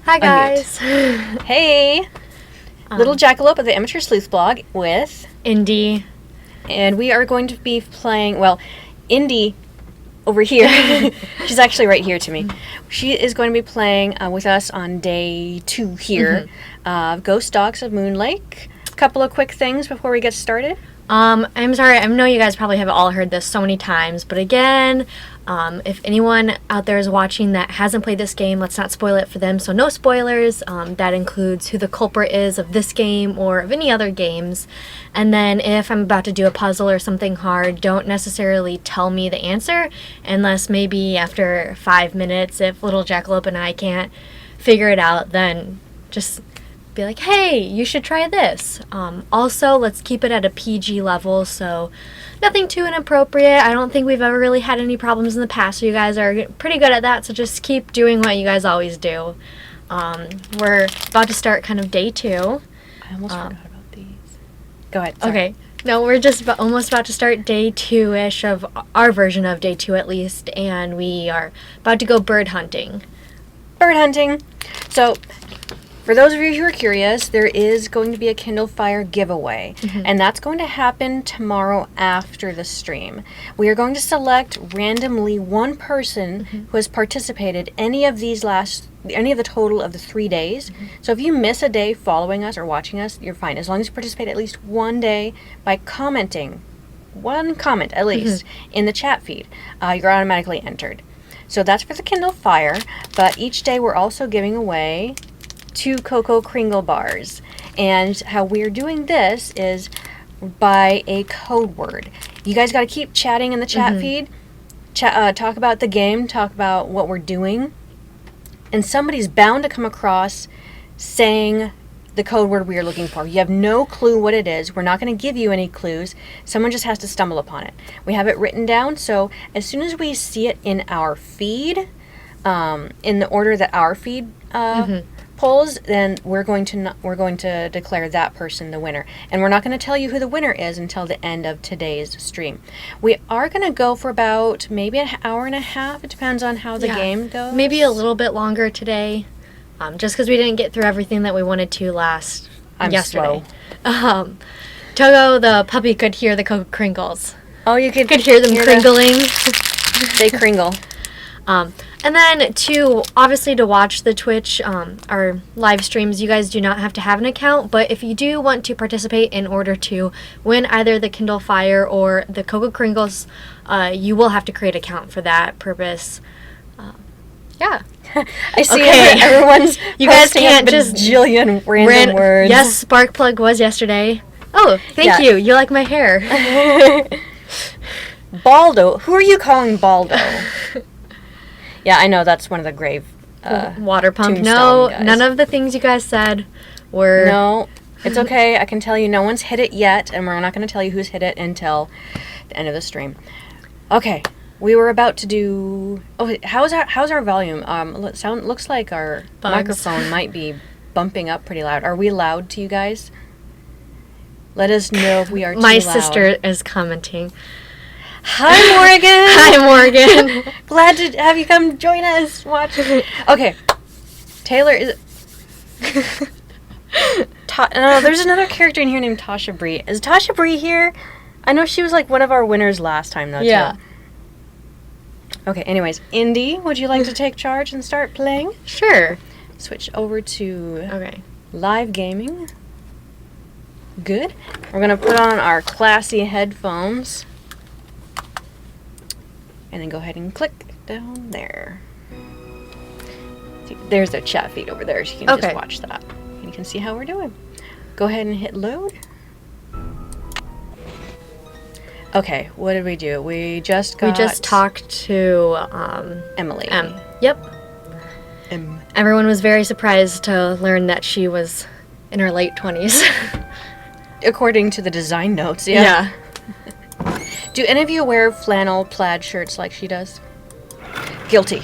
Hi guys. Hey. Little Jackalope of the Amateur Sleuth Blog with Indy. And we are going to be playing, well, Indy over here. She's actually right here to me. She is going to be playing with us on day 2 here. Ghost Dogs of Moon Lake. A couple of quick things before we get started. I'm sorry, I know you guys probably have all heard this so many times, but again, If anyone out there is watching that hasn't played this game, let's not spoil it for them. So no spoilers. That includes who the culprit is of this game or of any other games. And then if I'm about to do a puzzle or something hard, don't necessarily tell me the answer unless maybe after 5 minutes, if little Jackalope and I can't figure it out, then just be like, hey, you should try this. Also, let's keep it at a PG level, so nothing too inappropriate. I don't think we've ever really had any problems in the past, so you guys are pretty good at that, so just keep doing what you guys always do. We're about to start kind of day 2. I almost forgot about these. Go ahead. Sorry. Okay. No, we're just almost about to start day 2-ish of our version of day 2 at least, and we are about to go bird hunting. Bird hunting. So, for those of you who are curious, there is going to be a Kindle Fire giveaway, and that's going to happen tomorrow after the stream. We are going to select randomly one person who has participated any of the total of the 3 days. So if you miss a day following us or watching us, you're fine. As long as you participate at least one day by commenting, one comment at least, in the chat feed, you're automatically entered. So that's for the Kindle Fire, but each day we're also giving away 2 Cocoa Kringle bars. And how we're doing this is by a code word. You guys got to keep chatting in the chat feed. Talk about the game, talk about what we're doing. And somebody's bound to come across saying the code word we are looking for. You have no clue what it is. We're not going to give you any clues. Someone just has to stumble upon it. We have it written down, so as soon as we see it in our feed, in the order that our feed polls, then we're going to declare that person the winner. And we're not going to tell you who the winner is until the end of today's stream. We are going to go for about maybe an hour and a half. It depends on how the game goes. Maybe a little bit longer today, just because we didn't get through everything that we wanted to yesterday. Slow. Togo, the puppy, could hear the Cocoa Kringles. Oh, you could hear them kringling. They kringle. And then to watch the Twitch, our live streams, you guys do not have to have an account, but if you do want to participate in order to win either the Kindle Fire or the Cocoa Kringles, you will have to create an account for that purpose. Yeah. I see everyone's you guys can't just jillion random words. Yes, Sparkplug was yesterday. Oh, thank you. You like my hair. Baldo. Who are you calling Baldo? Yeah, I know that's one of the grave water pump. No, guys. None of the things you guys said were. No, it's okay. I can tell you no one's hit it yet, and we're not going to tell you who's hit it until the end of the stream. Okay, we were about to do. Oh, how's our volume? Looks like our microphone might be bumping up pretty loud. Are we loud to you guys? Let us know if we are too My loud. sister is commenting. Hi, Morgan. Hi, Morgan. Glad to have you come join us. Watch. Okay. Taylor is. No, there's another character in here named Tasha Bree. Is Tasha Bree here? I know she was like one of our winners last time, though. Yeah. Too. Okay. Anyways, Indy, would you like to take charge and start playing? Sure. Switch over to Okay. live gaming. Good. We're gonna put on our classy headphones. And then go ahead and click down there. See, there's the chat feed over there, so you can just watch that. And you can see how we're doing. Go ahead and hit load. Okay, what did we do? We just talked to Emily. Yep. Everyone was very surprised to learn that she was in her late 20s. According to the design notes, yeah. Do any of you wear flannel plaid shirts like she does? Guilty.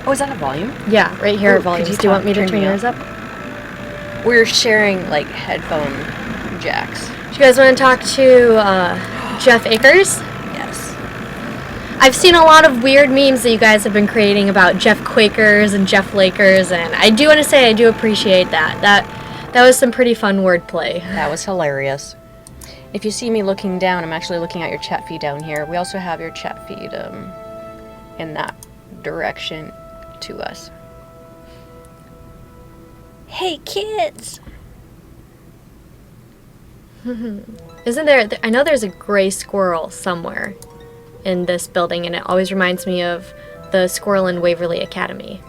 Oh, is that a volume? Yeah, right here Ooh, at volumes. could Do you want me to turn turn me yours up? We're sharing, like, headphone jacks. Do you guys want to talk to Jeff Akers? Yes. I've seen a lot of weird memes that you guys have been creating about Jeff Quakers and Jeff Lakers, and I do want to say I do appreciate that. That was some pretty fun wordplay. That was hilarious. If you see me looking down, I'm actually looking at your chat feed down here. We also have your chat feed in that direction to us. Hey, kids! Isn't there... I know there's a gray squirrel somewhere in this building, and it always reminds me of the squirrel in Waverly Academy.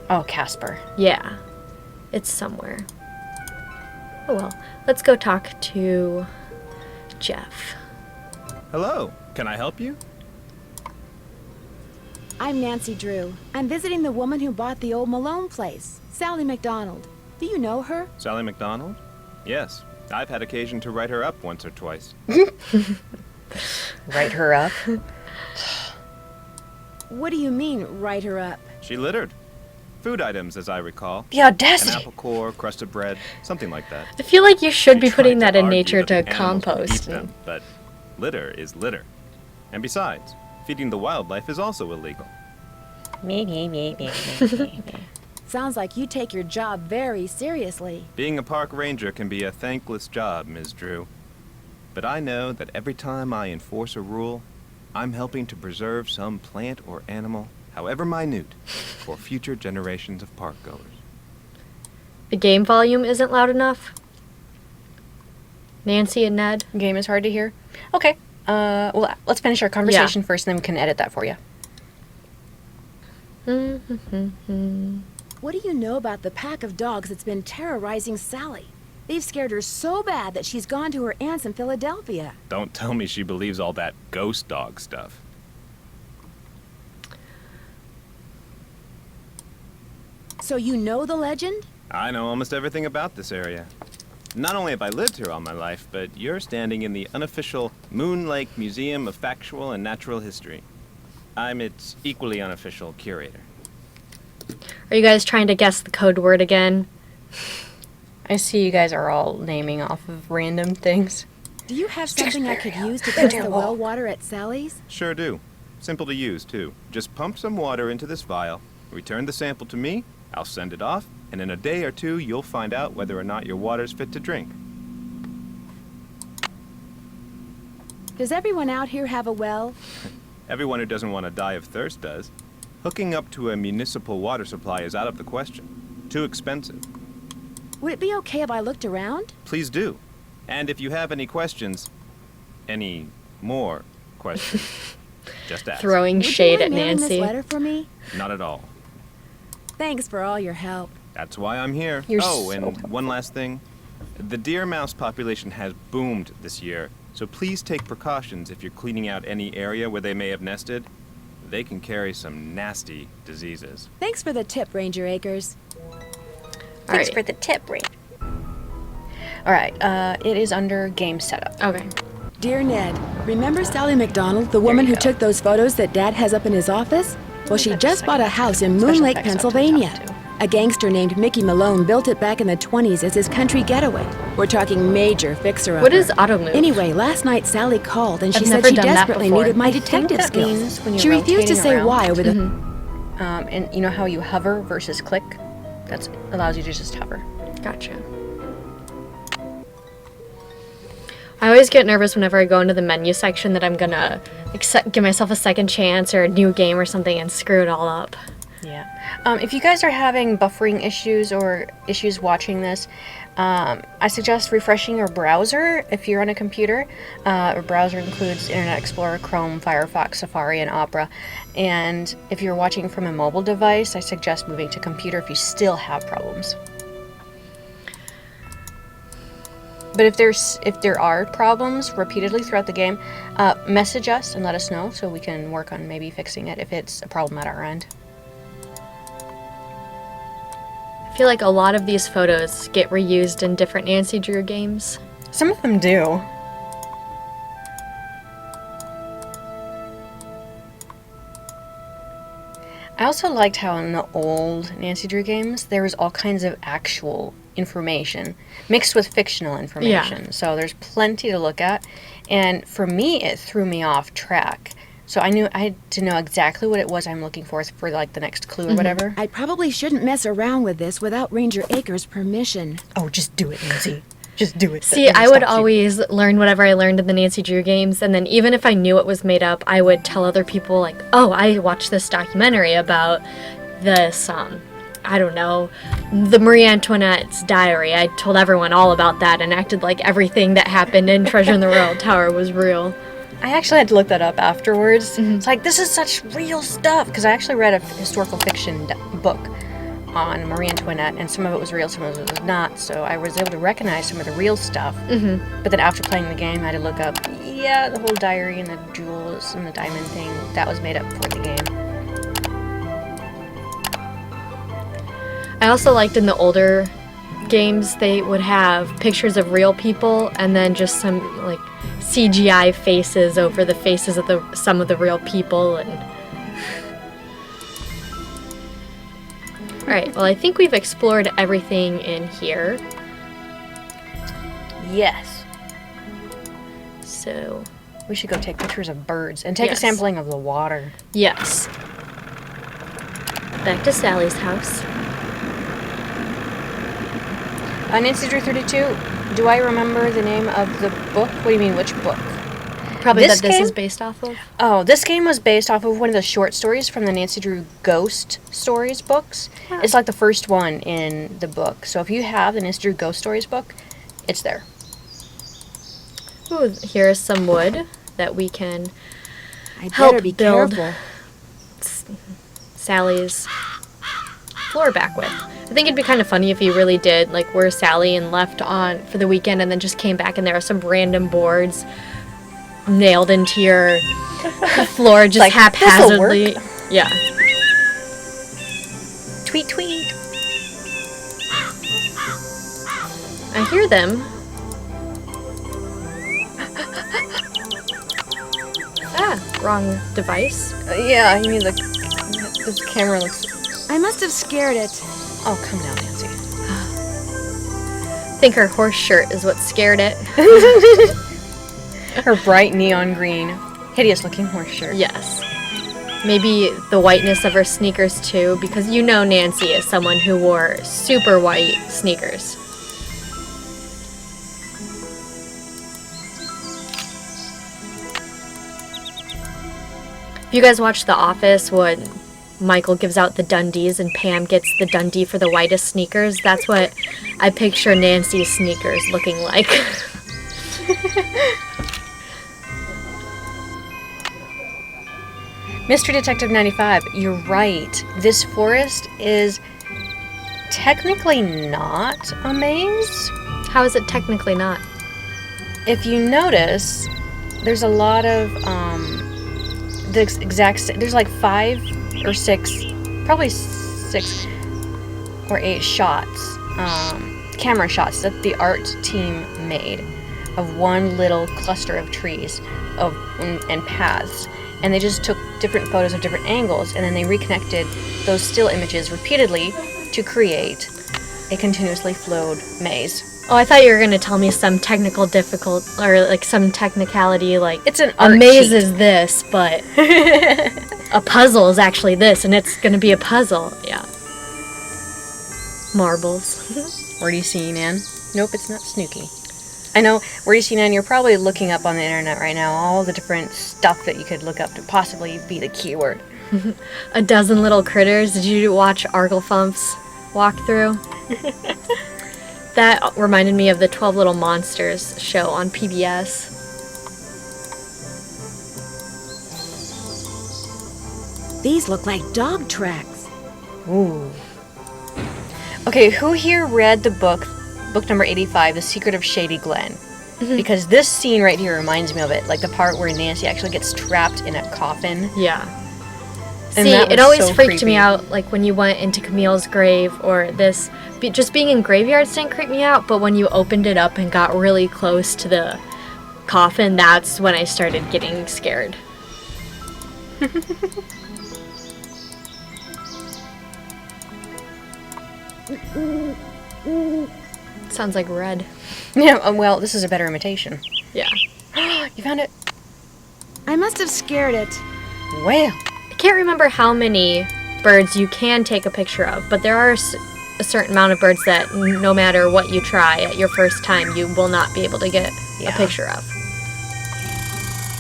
Oh, Casper. Yeah. It's somewhere. Oh well. Let's go talk to Jeff. Hello. Can I help you? I'm Nancy Drew. I'm visiting the woman who bought the old Malone place, Sally McDonald. Do you know her? Sally McDonald? Yes. I've had occasion to write her up once or twice. Write her up? What do you mean, write her up? She littered. Food items, as I recall. The audacity! An apple core, crusted bread, something like that. I feel like you should be She putting tried that in argue nature that to the animals would compost. eat them, but litter is litter. And besides, feeding the wildlife is also illegal. Sounds like you take your job very seriously. Being a park ranger can be a thankless job, Ms. Drew. But I know that every time I enforce a rule, I'm helping to preserve some plant or animal, however minute, for future generations of park goers. The game volume isn't loud enough. Nancy and Ned. Game is hard to hear. Okay. Well, let's finish our conversation first, and then we can edit that for you. What do you know about the pack of dogs that's been terrorizing Sally? They've scared her so bad that she's gone to her aunt's in Philadelphia. Don't tell me she believes all that ghost dog stuff. So you know the legend? I know almost everything about this area. Not only have I lived here all my life, but you're standing in the unofficial Moon Lake Museum of Factual and Natural History. I'm its equally unofficial curator. Are you guys trying to guess the code word again? I see you guys are all naming off of random things. Do you have something I could use to test the well water at Sally's? Sure do. Simple to use, too. Just pump some water into this vial, return the sample to me, I'll send it off, and in a day or two, you'll find out whether or not your water's fit to drink. Does everyone out here have a well? Everyone who doesn't want to die of thirst does. Hooking up to a municipal water supply is out of the question. Too expensive. Would it be okay if I looked around? Please do. And if you have any questions, any more questions, just ask. Throwing Would shade you at mind mailing Nancy. this letter for me? Not at all. Thanks for all your help. That's why I'm here. You're oh, so and helpful. one last thing. The deer mouse population has boomed this year, so please take precautions if you're cleaning out any area where they may have nested. They can carry some nasty diseases. Thanks for the tip, Ranger Acres. Thanks Alright. for the tip, Ray. Alright, it is under game setup. Okay. Dear Ned, remember Sally McDonald, the woman you who go. took those photos that Dad has up in his office? Well, she That's just the bought a second house in special Moon Lake, effects up to the top, Pennsylvania. too. A gangster named Mickey Malone built it back in the 20s as his country getaway. We're talking major fixer-upper. What is auto move? Anyway, last night Sally called and she I've said never she done that desperately before. needed my I think detective that skills. means when you're She refused to rotating say around. why over the... And you know how you hover versus click? That allows you to just hover. Gotcha. I always get nervous whenever I go into the menu section that I'm gonna give myself a second chance or a new game or something and screw it all up. Yeah. If you guys are having buffering issues or issues watching this, I suggest refreshing your browser if you're on a computer. A browser includes Internet Explorer, Chrome, Firefox, Safari, and Opera. And if you're watching from a mobile device, I suggest moving to computer if you still have problems. But if there are problems repeatedly throughout the game, message us and let us know so we can work on maybe fixing it if it's a problem at our end. I feel like a lot of these photos get reused in different Nancy Drew games. Some of them do. I also liked how in the old Nancy Drew games there was all kinds of actual information mixed with fictional information. Yeah. So there's plenty to look at. And for me, it threw me off track. So I had to know exactly what it was I'm looking for like the next clue or whatever. I probably shouldn't mess around with this without Ranger Acres' permission. Oh, just do it, Nancy. Just do it. See, I would always learn whatever I learned in the Nancy Drew games, and then even if I knew it was made up, I would tell other people, like, oh, I watched this documentary about this I don't know, the Marie Antoinette's diary. I told everyone all about that and acted like everything that happened in Treasure in the Royal Tower was real. I actually had to look that up afterwards. It's like, this is such real stuff. Because I actually read a historical fiction book on Marie Antoinette, and some of it was real, some of it was not. So I was able to recognize some of the real stuff. But then after playing the game, I had to look up, the whole diary and the jewels and the diamond thing, that was made up for the game. I also liked in the older games, they would have pictures of real people and then just some, like, CGI faces over the faces of some of the real people. And Alright, well, I think we've explored everything in here. Yes. So, We should go take pictures of birds and take a Yes. sampling of the water. yes. Back to Sally's house. Nancy Drew 32, do I remember the name of the book? What do you mean, which book? Probably This that this game? is based off of. Oh, this game was based off of one of the short stories from the Nancy Drew Ghost Stories books. Oh. It's like the first one in the book. So if you have the Nancy Drew Ghost Stories book, it's there. Ooh, here's some wood that we can I'd help better be build careful. Sally's floor back with. I think it'd be kind of funny if you really did, like, were Sally and left on for the weekend and then just came back and there are some random boards nailed into your floor just Like, this'll work. haphazardly. Yeah. Tweet, tweet. I hear them. Wrong device. Yeah, you mean this camera looks... I must have scared it. Oh, come down, Nancy. I think her horse shirt is what scared it. Her bright neon green, hideous looking horse shirt. Yes. Maybe the whiteness of her sneakers too, because you know Nancy is someone who wore super white sneakers. If you guys watch The Office when Michael gives out the Dundies and Pam gets the Dundee for the whitest sneakers, that's what I picture Nancy's sneakers looking like. Mystery Detective 95, you're right. This forest is technically not a maze. How is it technically not? If you notice, there's a lot of there's like 5 or 6, probably 6 or 8 shots, camera shots that the art team made of one little cluster of trees and paths. And they just took different photos of different angles, and then they reconnected those still images repeatedly to create a continuously flowed maze. Oh, I thought you were going to tell me some technical or like some technicality, like It's an a art maze cheat. is this, but a puzzle is actually this, and it's going to be a puzzle. Yeah. Marbles. Where do you see Nan? Nope, it's not Snooky. I know, where do you see Nan? You're probably looking up on the internet right now all the different stuff that you could look up to possibly be the keyword. A dozen little critters. Did you watch Arglefump's walkthrough? That reminded me of the 12 Little Monsters show on PBS. These look like dog tracks. Ooh. Okay, who here read the book number 85, The Secret of Shady Glen? Because this scene right here reminds me of it, like the part where Nancy actually gets trapped in a coffin. Yeah. And See, that it was always so freaked me creepy. out, like when you went into Camille's grave or this. Just being in graveyards didn't creep me out, but when you opened it up and got really close to the coffin, that's when I started getting scared. Sounds like red. Yeah, well, this is a better imitation. Yeah. You found it? I must have scared it. Well. I can't remember how many birds you can take a picture of, but there are a certain amount of birds that no matter what you try at your first time, you will not be able to get a Yeah. picture of.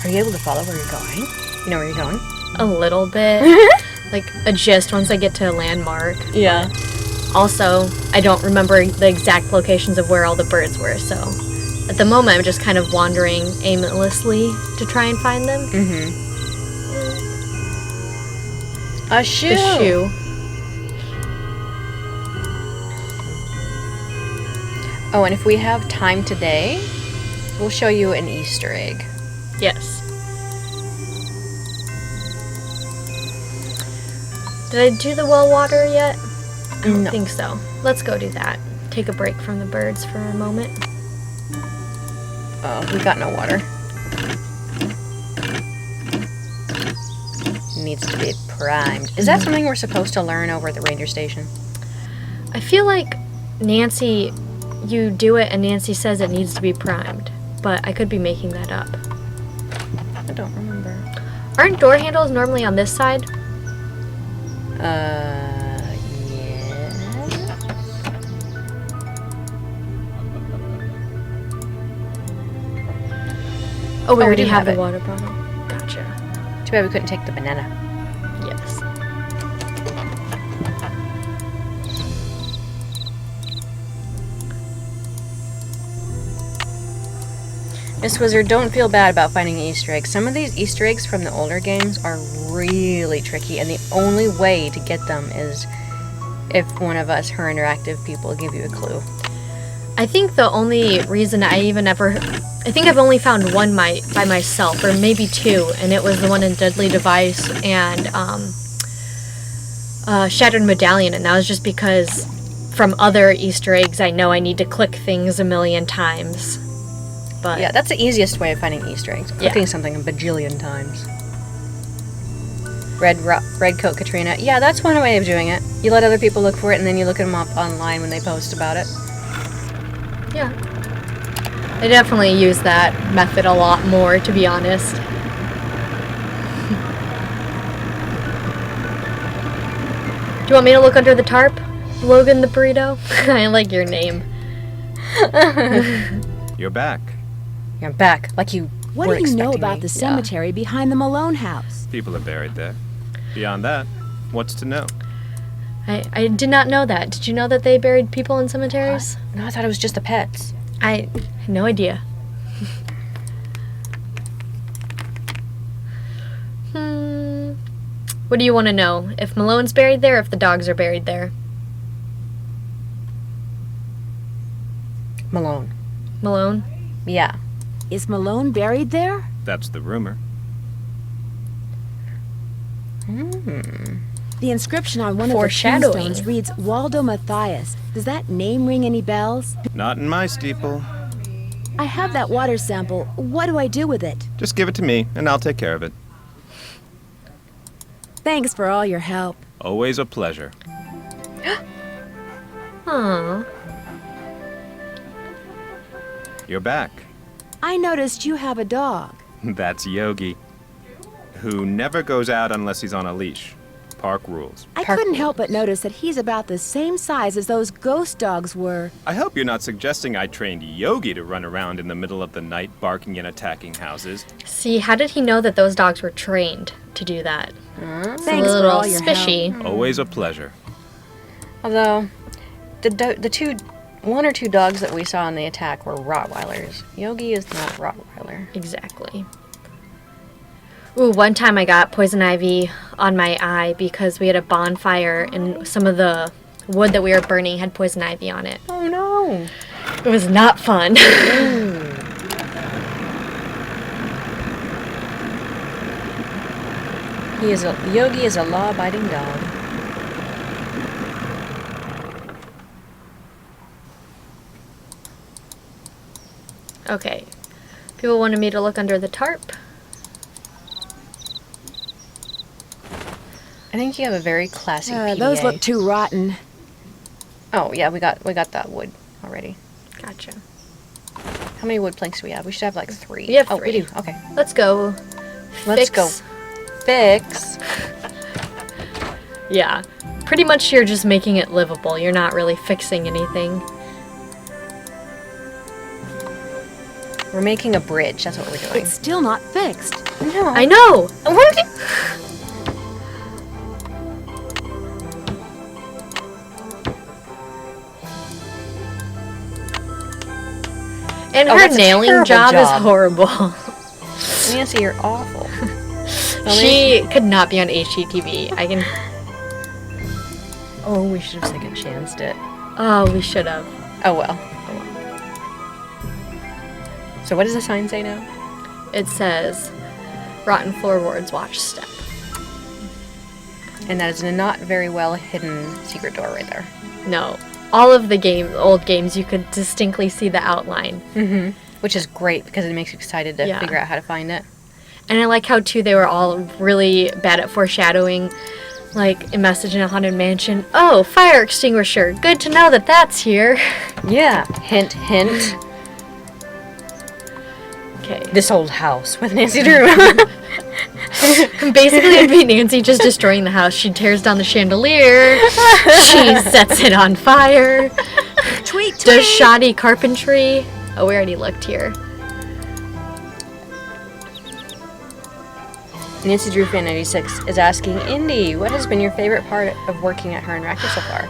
Are you able to follow where you're going? You know where you're going? A little bit. Like a gist once I get to a landmark. Yeah. also, I don't remember the exact locations of where all the birds were, so at the moment I'm just kind of wandering aimlessly to try and find them. A shoe. The shoe. Oh, and if we have time today, we'll show you an Easter egg. Yes. Did I do the well water yet? I don't think so. Let's go do that. Take a break from the birds for a moment. Oh, we got no water. Needs to be primed. Is that something we're supposed to learn over at the ranger station? I feel like Nancy, you do it and Nancy says it needs to be primed, but I could be making that up. I don't remember. Aren't door handles normally on this side? Yeah. Oh, we already do have have the it. water bottle. Gotcha. Too bad we couldn't take the banana. Yes. Miss Wizard, don't feel bad about finding Easter eggs. Some of these Easter eggs from the older games are really tricky, and the only way to get them is if one of us HeR Interactive people give you a clue. I think the only reason I think I've only found one by myself, or maybe two, and it was the one in Deadly Device and Shattered Medallion, and that was just because from other Easter eggs I know I need to click things a million times. But Yeah, that's the easiest way of finding Easter eggs. Yeah. Clicking something a bajillion times. Red Coat Katrina. Yeah, that's one way of doing it. You let other people look for it, and then you look them up online when they post about it. yeah. I definitely use that method a lot more, to be honest. Do you want me to look under the tarp? Logan the burrito? I like your name. You're back. You're back, like you What were do you know expecting about me. the cemetery behind the Malone house? People are buried there. Beyond that, what's to know? I did not know that. Did you know that they buried people in cemeteries? No, I thought it was just the pets. I had no idea. What do you want to know? If Malone's buried there, or if the dogs are buried there? Malone. Malone? Yeah. Is Malone buried there? That's the rumor. The inscription on one of the Foreshadowing. tombstones reads Waldo Matthias. Does that name ring any bells? Not in my steeple. I have that water sample. What do I do with it? Just give it to me, and I'll take care of it. Thanks for all your help. Always a pleasure. Aww. You're back. I noticed you have a dog. That's Yogi, who never goes out unless he's on a leash. Park rules. I Park couldn't help rules. but notice that he's about the same size as those ghost dogs were. I hope you're not suggesting I trained Yogi to run around in the middle of the night barking and attacking houses. See, how did he know that those dogs were trained to do that? It's Thanks a for little all your spishy. help. Always a pleasure. Although, one or two dogs that we saw in the attack were Rottweilers. Yogi is not a Rottweiler. Exactly. Ooh, one time I got poison ivy on my eye because we had a bonfire and some of the wood that we were burning had poison ivy on it. Oh no! It was not fun. Yogi is a law-abiding dog. Okay. People wanted me to look under the tarp. I think you have a very classy PDA. Those look too rotten. Oh yeah, we got that wood already. Gotcha. How many wood planks do we have? We should have like 3. We have Oh, 3. we do. Okay. Let's go. Let's Fix. go. Fix. Yeah. Pretty much you're just making it livable. You're not really fixing anything. We're making a bridge. That's what we're doing. It's still not fixed. No. I know! What did And Oh, her that's a nailing terrible job is job. horrible. Nancy, you're awful. She could not be on HGTV. I can. Oh, we should have second chanced it. Oh, we should have. Oh well. So what does the sign say now? It says, "Rotten floorboards, watch step." And that is a not very well hidden secret door right there. No, all of the old games, you could distinctly see the outline. Mm-hmm. Which is great because it makes you excited to figure out how to find it. And I like how, too, they were all really bad at foreshadowing. Like, a message in a haunted mansion. Oh, fire extinguisher. Good to know that that's here. Yeah. Hint, hint. Okay. This old house with Nancy Drew. Basically, it'd be Nancy just destroying the house. She tears down the chandelier. She sets it on fire. Tweet, tweet. Does shoddy carpentry. Oh, we already looked here. Nancy Drew Fan 96 is asking, Indy, what has been your favorite part of working at HeR Interactive so far?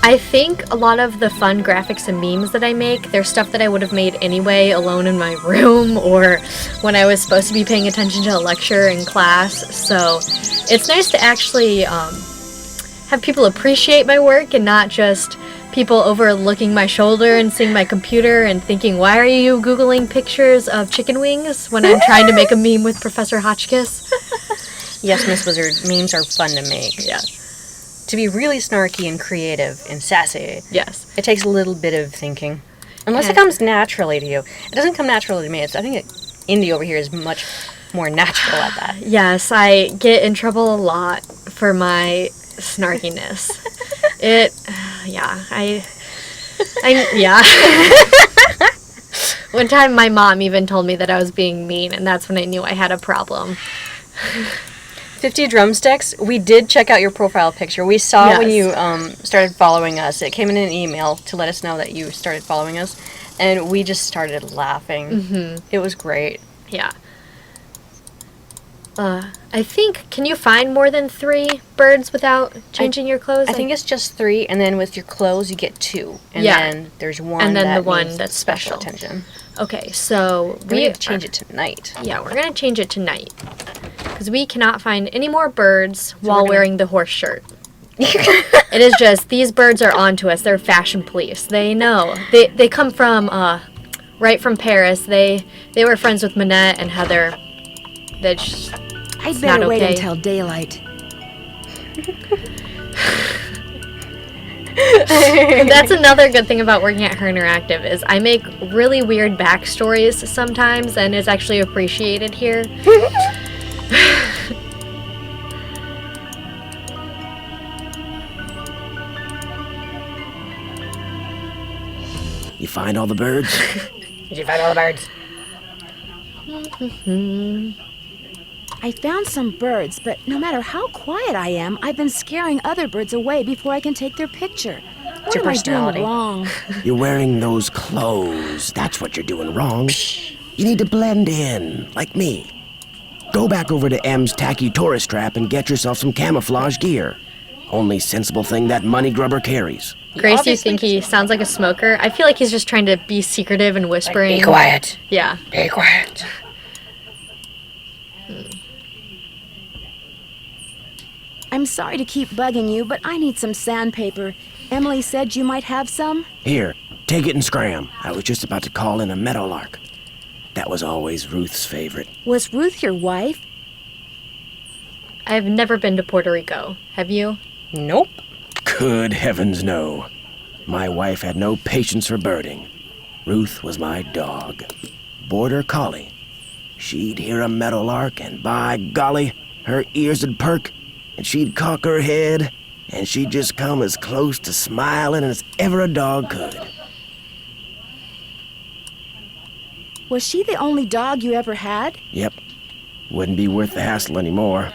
I think a lot of the fun graphics and memes that I make, they're stuff that I would have made anyway alone in my room or when I was supposed to be paying attention to a lecture in class. So it's nice to actually have people appreciate my work and not just people overlooking my shoulder and seeing my computer and thinking, why are you Googling pictures of chicken wings when I'm trying to make a meme with Professor Hotchkiss? Yes, Miss Wizard, memes are fun to make. Yes. To be really snarky and creative and sassy, Yes. it takes a little bit of thinking. Unless it And- comes naturally to you. It doesn't come naturally to me. I think Indy over here is much more natural at that. Yes, I get in trouble a lot for my snarkiness. One time my mom even told me that I was being mean, and that's when I knew I had a problem. 50 Drumsticks, we did check out your profile picture. We saw when you Yes. started following us. It came in an email to let us know that you started following us, and we just started laughing. Mm-hmm. It was great. Yeah. I think, can you find more than 3 birds without changing your clothes? I think it's just 3, and then with your clothes you get 2. And Yeah. then there's one And then that the one needs that's special special. attention. Okay, so We have to change it tonight. Yeah, we're going to change it tonight. Because we cannot find any more birds while we're gonna- wearing the horse shirt. It is just, these birds are onto us. They're fashion police. They know. They come from, right from Paris. They were friends with Manette and Heather. That's I'd not better wait okay. until daylight. That's another good thing about working at HeR Interactive is I make really weird backstories sometimes, and it's actually appreciated here. You find all the birds? Did you find all the birds? I found some birds, but no matter how quiet I am, I've been scaring other birds away before I can take their picture. What your am I personality. doing wrong? You're wearing those clothes. That's what you're doing wrong. You need to blend in, like me. Go back over to M's tacky tourist trap and get yourself some camouflage gear. Only sensible thing that money grubber carries. Grace, you obviously think he sounds like a smoker? I feel like he's just trying to be secretive and whispering. Be quiet. Yeah. Be quiet. I'm sorry to keep bugging you, but I need some sandpaper. Emily said you might have some. Here, take it and scram. I was just about to call in a meadowlark. That was always Ruth's favorite. Was Ruth your wife? I've never been to Puerto Rico. Have you? Nope. Good heavens, no. My wife had no patience for birding. Ruth was my dog. Border collie. She'd hear a meadowlark, and by golly, her ears would perk, and she'd cock her head, and she'd just come as close to smiling as ever a dog could. Was she the only dog you ever had? Yep. Wouldn't be worth the hassle anymore.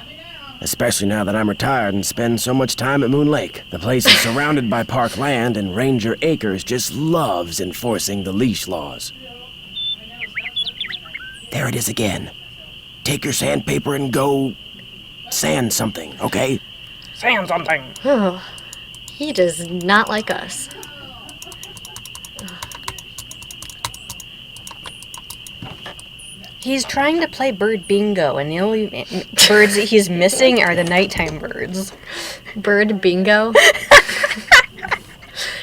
Especially now that I'm retired and spend so much time at Moon Lake. The place is surrounded by park land, and Ranger Acres just loves enforcing the leash laws. There it is again. Take your sandpaper and go sand something, okay? Saying something. Oh, he does not like us. He's trying to play bird bingo, and the only birds that he's missing are the nighttime birds. Bird bingo?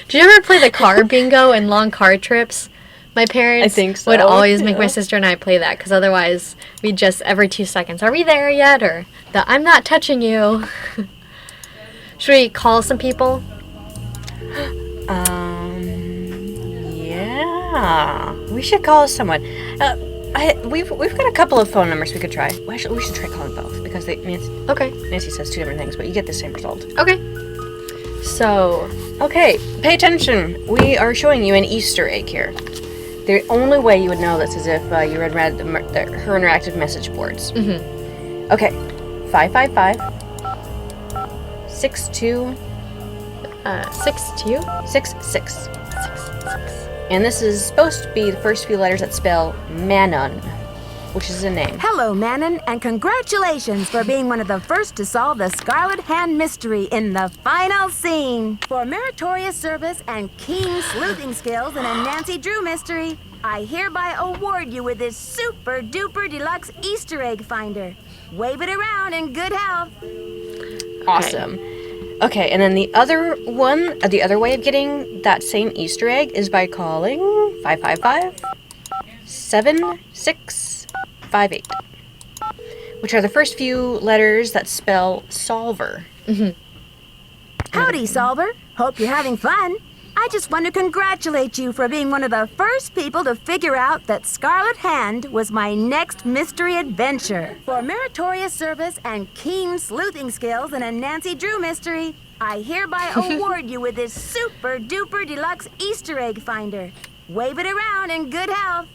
Do you ever play the car bingo in long car trips? My parents I think so, would always make yeah. my sister and I play that, because otherwise we'd just, every 2 seconds, are we there yet? Or the I'm not touching you. Should we call some people? Yeah. We should call someone. We've got a couple of phone numbers we could try. We should try calling both, because Okay. Nancy says 2 different things, but you get the same result. Okay. So, Okay, pay attention. We are showing you an Easter egg here. The only way you would know this is if you read HeR interactive message boards. Mm-hmm. Okay, 555 62 6-2? 66. And this is supposed to be the first few letters that spell Manon, which is a name. Hello, Manon, and congratulations for being one of the first to solve the Scarlet Hand mystery in the final scene. For meritorious service and keen sleuthing skills in a Nancy Drew mystery, I hereby award you with this super duper deluxe Easter egg finder. Wave it around in good health. Awesome. Okay, and then the other one, the other way of getting that same Easter egg is by calling 555-7658, which are the first few letters that spell solver. Mm-hmm. Howdy, Solver. Hope you're having fun. I just want to congratulate you for being one of the first people to figure out that Scarlet Hand was my next mystery adventure. For meritorious service and keen sleuthing skills in a Nancy Drew mystery, I hereby award you with this super duper deluxe Easter egg finder. Wave it around in good health.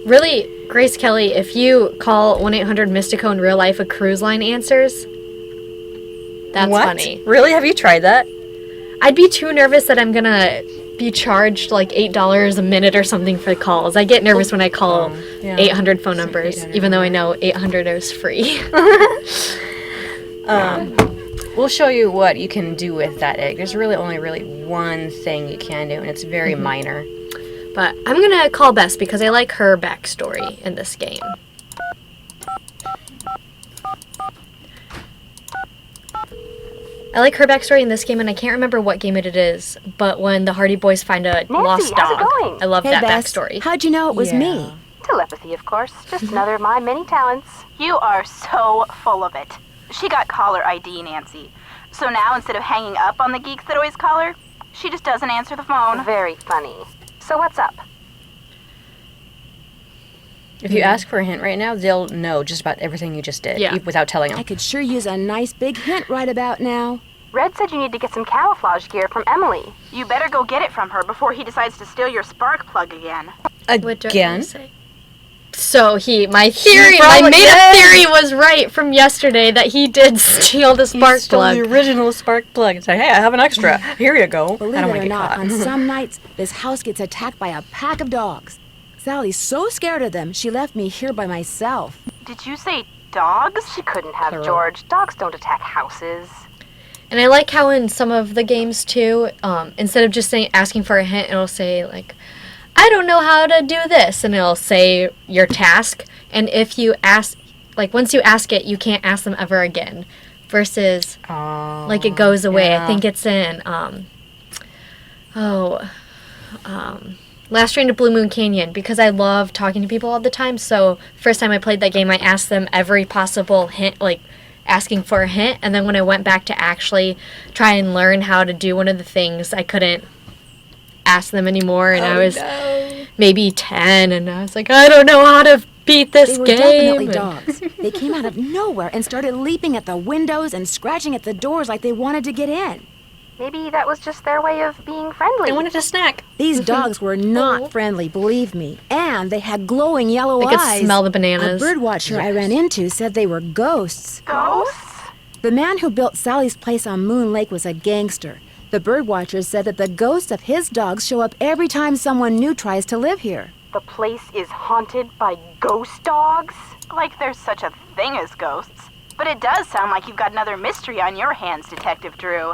Really, Grace Kelly, if you call 1-800-MYSTICO in real life, a cruise line answers. That's What? funny. Really? Have you tried that? I'd be too nervous that I'm gonna be charged like $8 a minute or something for calls. I get nervous when I call yeah. 800 phone numbers, 800 even though I know 800 is free. We'll show you what you can do with that egg. There's really only one thing you can do, and it's very minor. But I'm gonna call Bess because I like her backstory in this game. I like her backstory in this game, and I can't remember what game it is, but when the Hardy Boys find a lost how's it dog, going? I love Hey, that Bess, backstory. how'd you know it was me? Telepathy, of course. Just another of my many talents. You are so full of it. She got caller ID, Nancy. So now, instead of hanging up on the geeks that always call her, she just doesn't answer the phone. Very funny. So what's up? If you ask for a hint right now, they'll know just about everything you just did, Yeah. without telling them. I could sure use a nice big hint right about now. Red said you need to get some camouflage gear from Emily. You better go get it from her before he decides to steal your spark plug again. What do I Again? say? So my theory, probably my made-up did. theory was right from yesterday that he did steal the spark Stole plug. the original spark plug and say, "Hey, I have an extra. Here you go." Believe I don't it want or to get not, caught. on some nights, this house gets attacked by a pack of dogs. Sally's so scared of them, she left me here by myself. Did you say dogs? She couldn't have, Plural. George. Dogs don't attack houses. And I like how in some of the games too, instead of just asking for a hint, it'll say like, I don't know how to do this, and it'll say your task. And if you ask, like once you ask it, you can't ask them ever again. Versus, like it goes away. yeah. I think it's in, Last Train to Blue Moon Canyon, because I love talking to people all the time. So first time I played that game, I asked them every possible hint, like asking for a hint. And then when I went back to actually try and learn how to do one of the things, I couldn't ask them anymore. And I was maybe 10, and I was like, I don't know how to beat this They were game. definitely dogs. They came out of nowhere and started leaping at the windows and scratching at the doors like they wanted to get in. Maybe that was just their way of being friendly. I wanted a snack. These dogs were not friendly, believe me. And they had glowing yellow I could eyes. smell the A bananas. bird watcher I ran into said they were ghosts. Ghosts? The man who built Sally's place on Moon Lake was a gangster. The bird watcher said that the ghosts of his dogs show up every time someone new tries to live here. The place is haunted by ghost dogs? Like there's such a thing as ghosts. But it does sound like you've got another mystery on your hands, Detective Drew.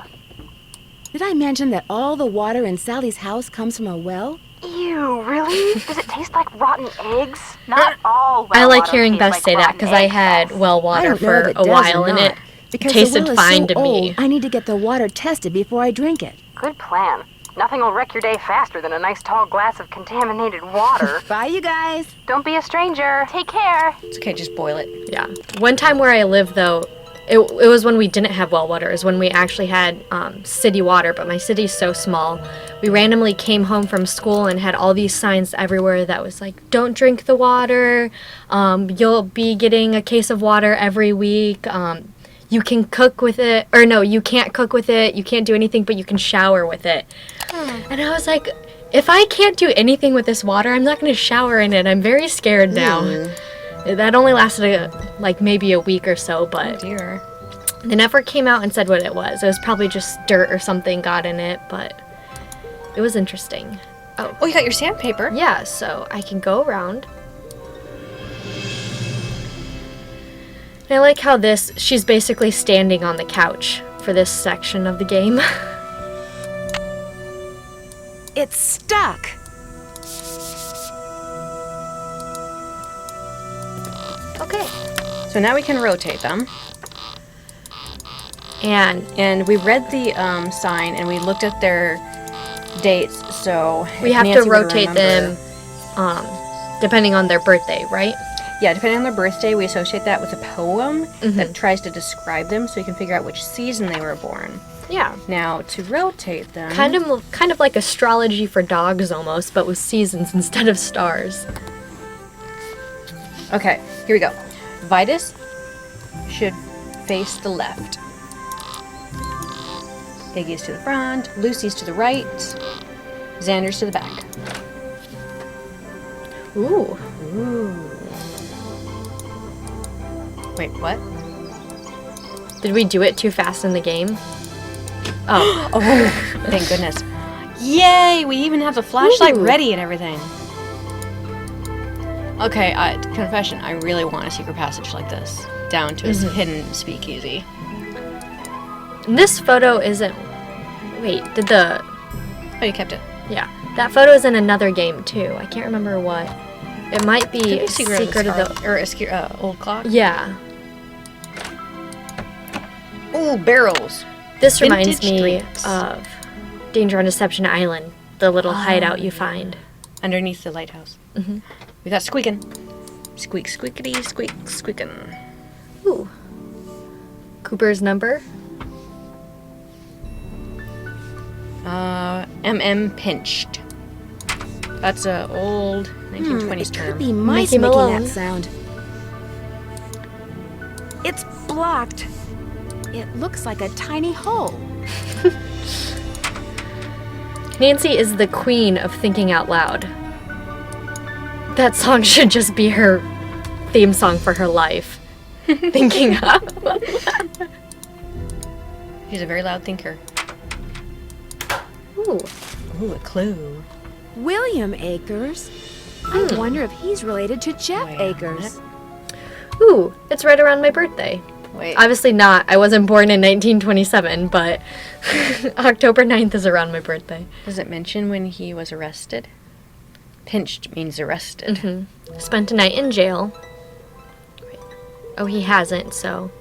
Did I mention that all the water in Sally's house comes from a well? Ew, really? Does it taste like rotten eggs? Not all well I like water hearing tastes Beth like say that rotten because I eggs, had Beth. well I water don't know if for it a does while or and not, it because tasted the well fine is so to me. old, I need to get the water tested before I drink it. Good plan. Nothing will wreck your day faster than a nice tall glass of contaminated water. Bye, you guys. Don't be a stranger. Take care. It's okay, just boil it. Yeah. One time where I lived, though, it was when we didn't have well water. It was when we actually had city water, but my city's so small. We randomly came home from school and had all these signs everywhere that was like, don't drink the water. You'll be getting a case of water every week. You can cook with it. Or no, you can't cook with it. You can't do anything, but you can shower with it. And I was like, if I can't do anything with this water, I'm not going to shower in it. I'm very scared now. That only lasted like maybe a week or so, but Dear. they never came out and said what it was. It was probably just dirt or something got in it, but it was interesting. Oh, you got your sandpaper. Yeah, so I can go around. And I like how she's basically standing on the couch for this section of the game. It's stuck. Okay. So now we can rotate them. And We read the sign and we looked at their dates, so we if have Nancy to would rotate remember- them depending on their birthday, right? Yeah, depending on their birthday, we associate that with a poem Mm-hmm. that tries to describe them so you can figure out which season they were born. Yeah. Now, to rotate them... Kind of like astrology for dogs almost, but with seasons instead of stars. Okay, here we go. Vitus should face the left. Iggy's to the front, Lucy's to the right, Xander's to the back. Ooh. Wait, what? Did we do it too fast in the game? Oh. Oh, thank goodness. Yay! We even have the flashlight Ooh. ready and everything. Okay, confession, I really want a secret passage like this. Down to a hidden speakeasy. This photo isn't... Wait, Oh, you kept it. Yeah. That photo is in another game, too. I can't remember what. It might be Could be Secret of the... Or a old clock. Yeah. Ooh, barrels. This reminds Vintage me drinks. of Danger on Deception Island, the little hideout you find. Underneath the lighthouse. Mm-hmm. We got squeaking. Squeak, squeakity, squeak, squeaking. Ooh. Cooper's number? MM pinched. That's a old 1920s It term. could be mice Mickey making Malone. that sound. It's blocked. It looks like a tiny hole. Nancy is the queen of thinking out loud. That song should just be her theme song for her life. Thinking out loud. She's a very loud thinker. Ooh. Ooh, a clue. William Akers. I wonder if he's related to Jeff Wait a Akers. Ooh, it's right around my birthday. Wait. Obviously not. I wasn't born in 1927, but October 9th is around my birthday. Does it mention when he was arrested? Pinched means arrested. Spent a night in jail. Oh, he hasn't, so...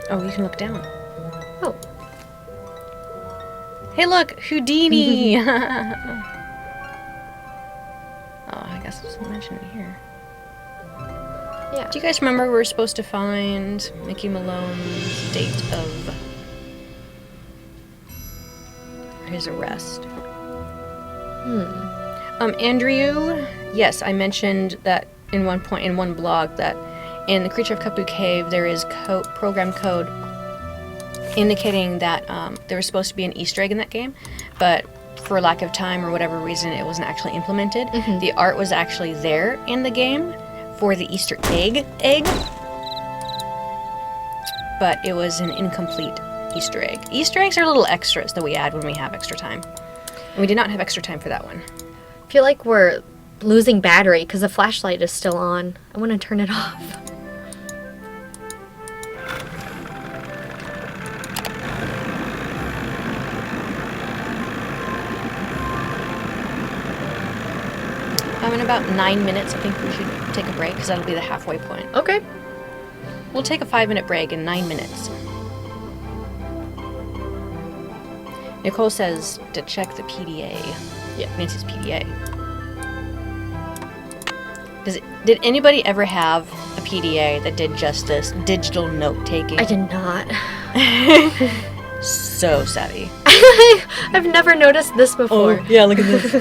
Oh, you can look down. Oh. Hey, look, Houdini. Oh, I guess it's mentioned here. Yeah. Do you guys remember we were supposed to find Mickey Malone's date of his arrest? Andrew, yes, I mentioned that in one blog that in the Creature of Kapu Cave there is program code indicating that there was supposed to be an Easter egg in that game, but for lack of time or whatever reason it wasn't actually implemented. The art was actually there in the game for the Easter egg, but it was an incomplete Easter egg. Easter eggs are little extras that we add when we have extra time. And we did not have extra time for that one. I feel like we're losing battery because the flashlight is still on. I want to turn it off. in about 9 minutes, I think we should take a break because that'll be the halfway point. Okay. We'll take a 5-minute break in 9 minutes. Nicole says to check the PDA. Yeah, Nancy's PDA. Did anybody ever have a PDA that did just this digital note-taking? I did not. So savvy. I've never noticed this before. Oh, yeah, look at this.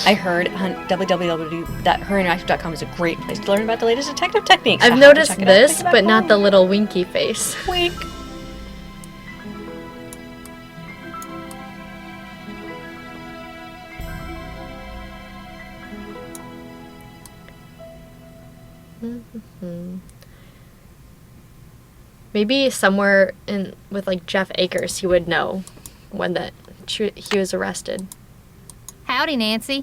I heard www.herinteractive.com is a great place to learn about the latest detective techniques. I've noticed this, but not the little winky face. Wink. Maybe somewhere in with like Jeff Akers, he would know when he was arrested. Howdy, Nancy.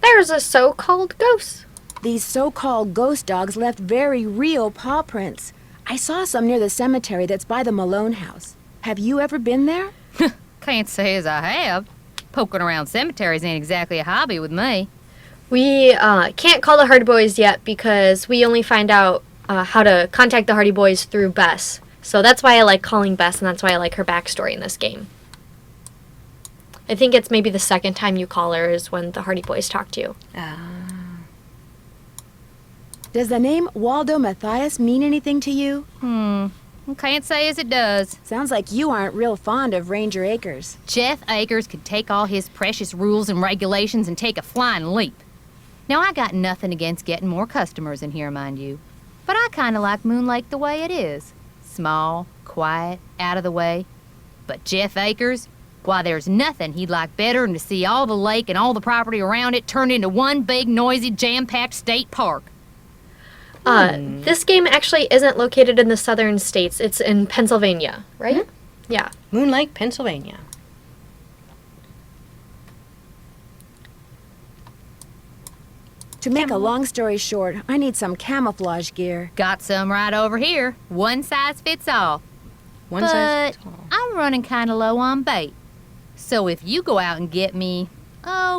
There's a so-called ghost. These so-called ghost dogs left very real paw prints. I saw some near the cemetery that's by the Malone house. Have you ever been there? Can't say as I have. Poking around cemeteries ain't exactly a hobby with me. We can't call the Hardy Boys yet because we only find out how to contact the Hardy Boys through Bess. So that's why I like calling Bess, and that's why I like her backstory in this game. I think it's maybe the second time you call her is when the Hardy Boys talk to you. Does the name Waldo Matthias mean anything to you? Can't say as it does. Sounds like you aren't real fond of Ranger Akers. Jeff Akers could take all his precious rules and regulations and take a flying leap. Now, I got nothing against getting more customers in here, mind you. But I kind of like Moon Lake the way it is. Small, quiet, out of the way. But Jeff Akers, why, there's nothing he'd like better than to see all the lake and all the property around it turned into one big, noisy, jam-packed state park. This game actually isn't located in the southern states. It's in Pennsylvania, right? Mm-hmm. Yeah. Moon Lake, Pennsylvania. To make a long story short, I need some camouflage gear. Got some right over here. One size fits all. One size fits all. I'm running kind of low on bait. So if you go out and get me,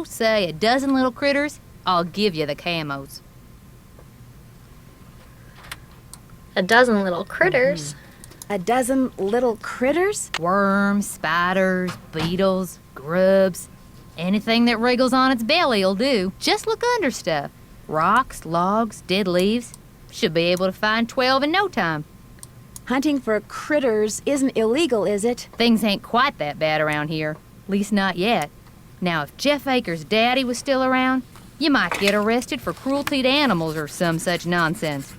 say a dozen little critters, I'll give you the camos. A dozen little critters? A dozen little critters? Worms, spiders, beetles, grubs. Anything that wriggles on its belly'll do. Just look under stuff. Rocks, logs, dead leaves. Should be able to find 12 in no time. Hunting for critters isn't illegal, is it? Things ain't quite that bad around here. Least not yet. Now, if Jeff Akers' daddy was still around, you might get arrested for cruelty to animals or some such nonsense.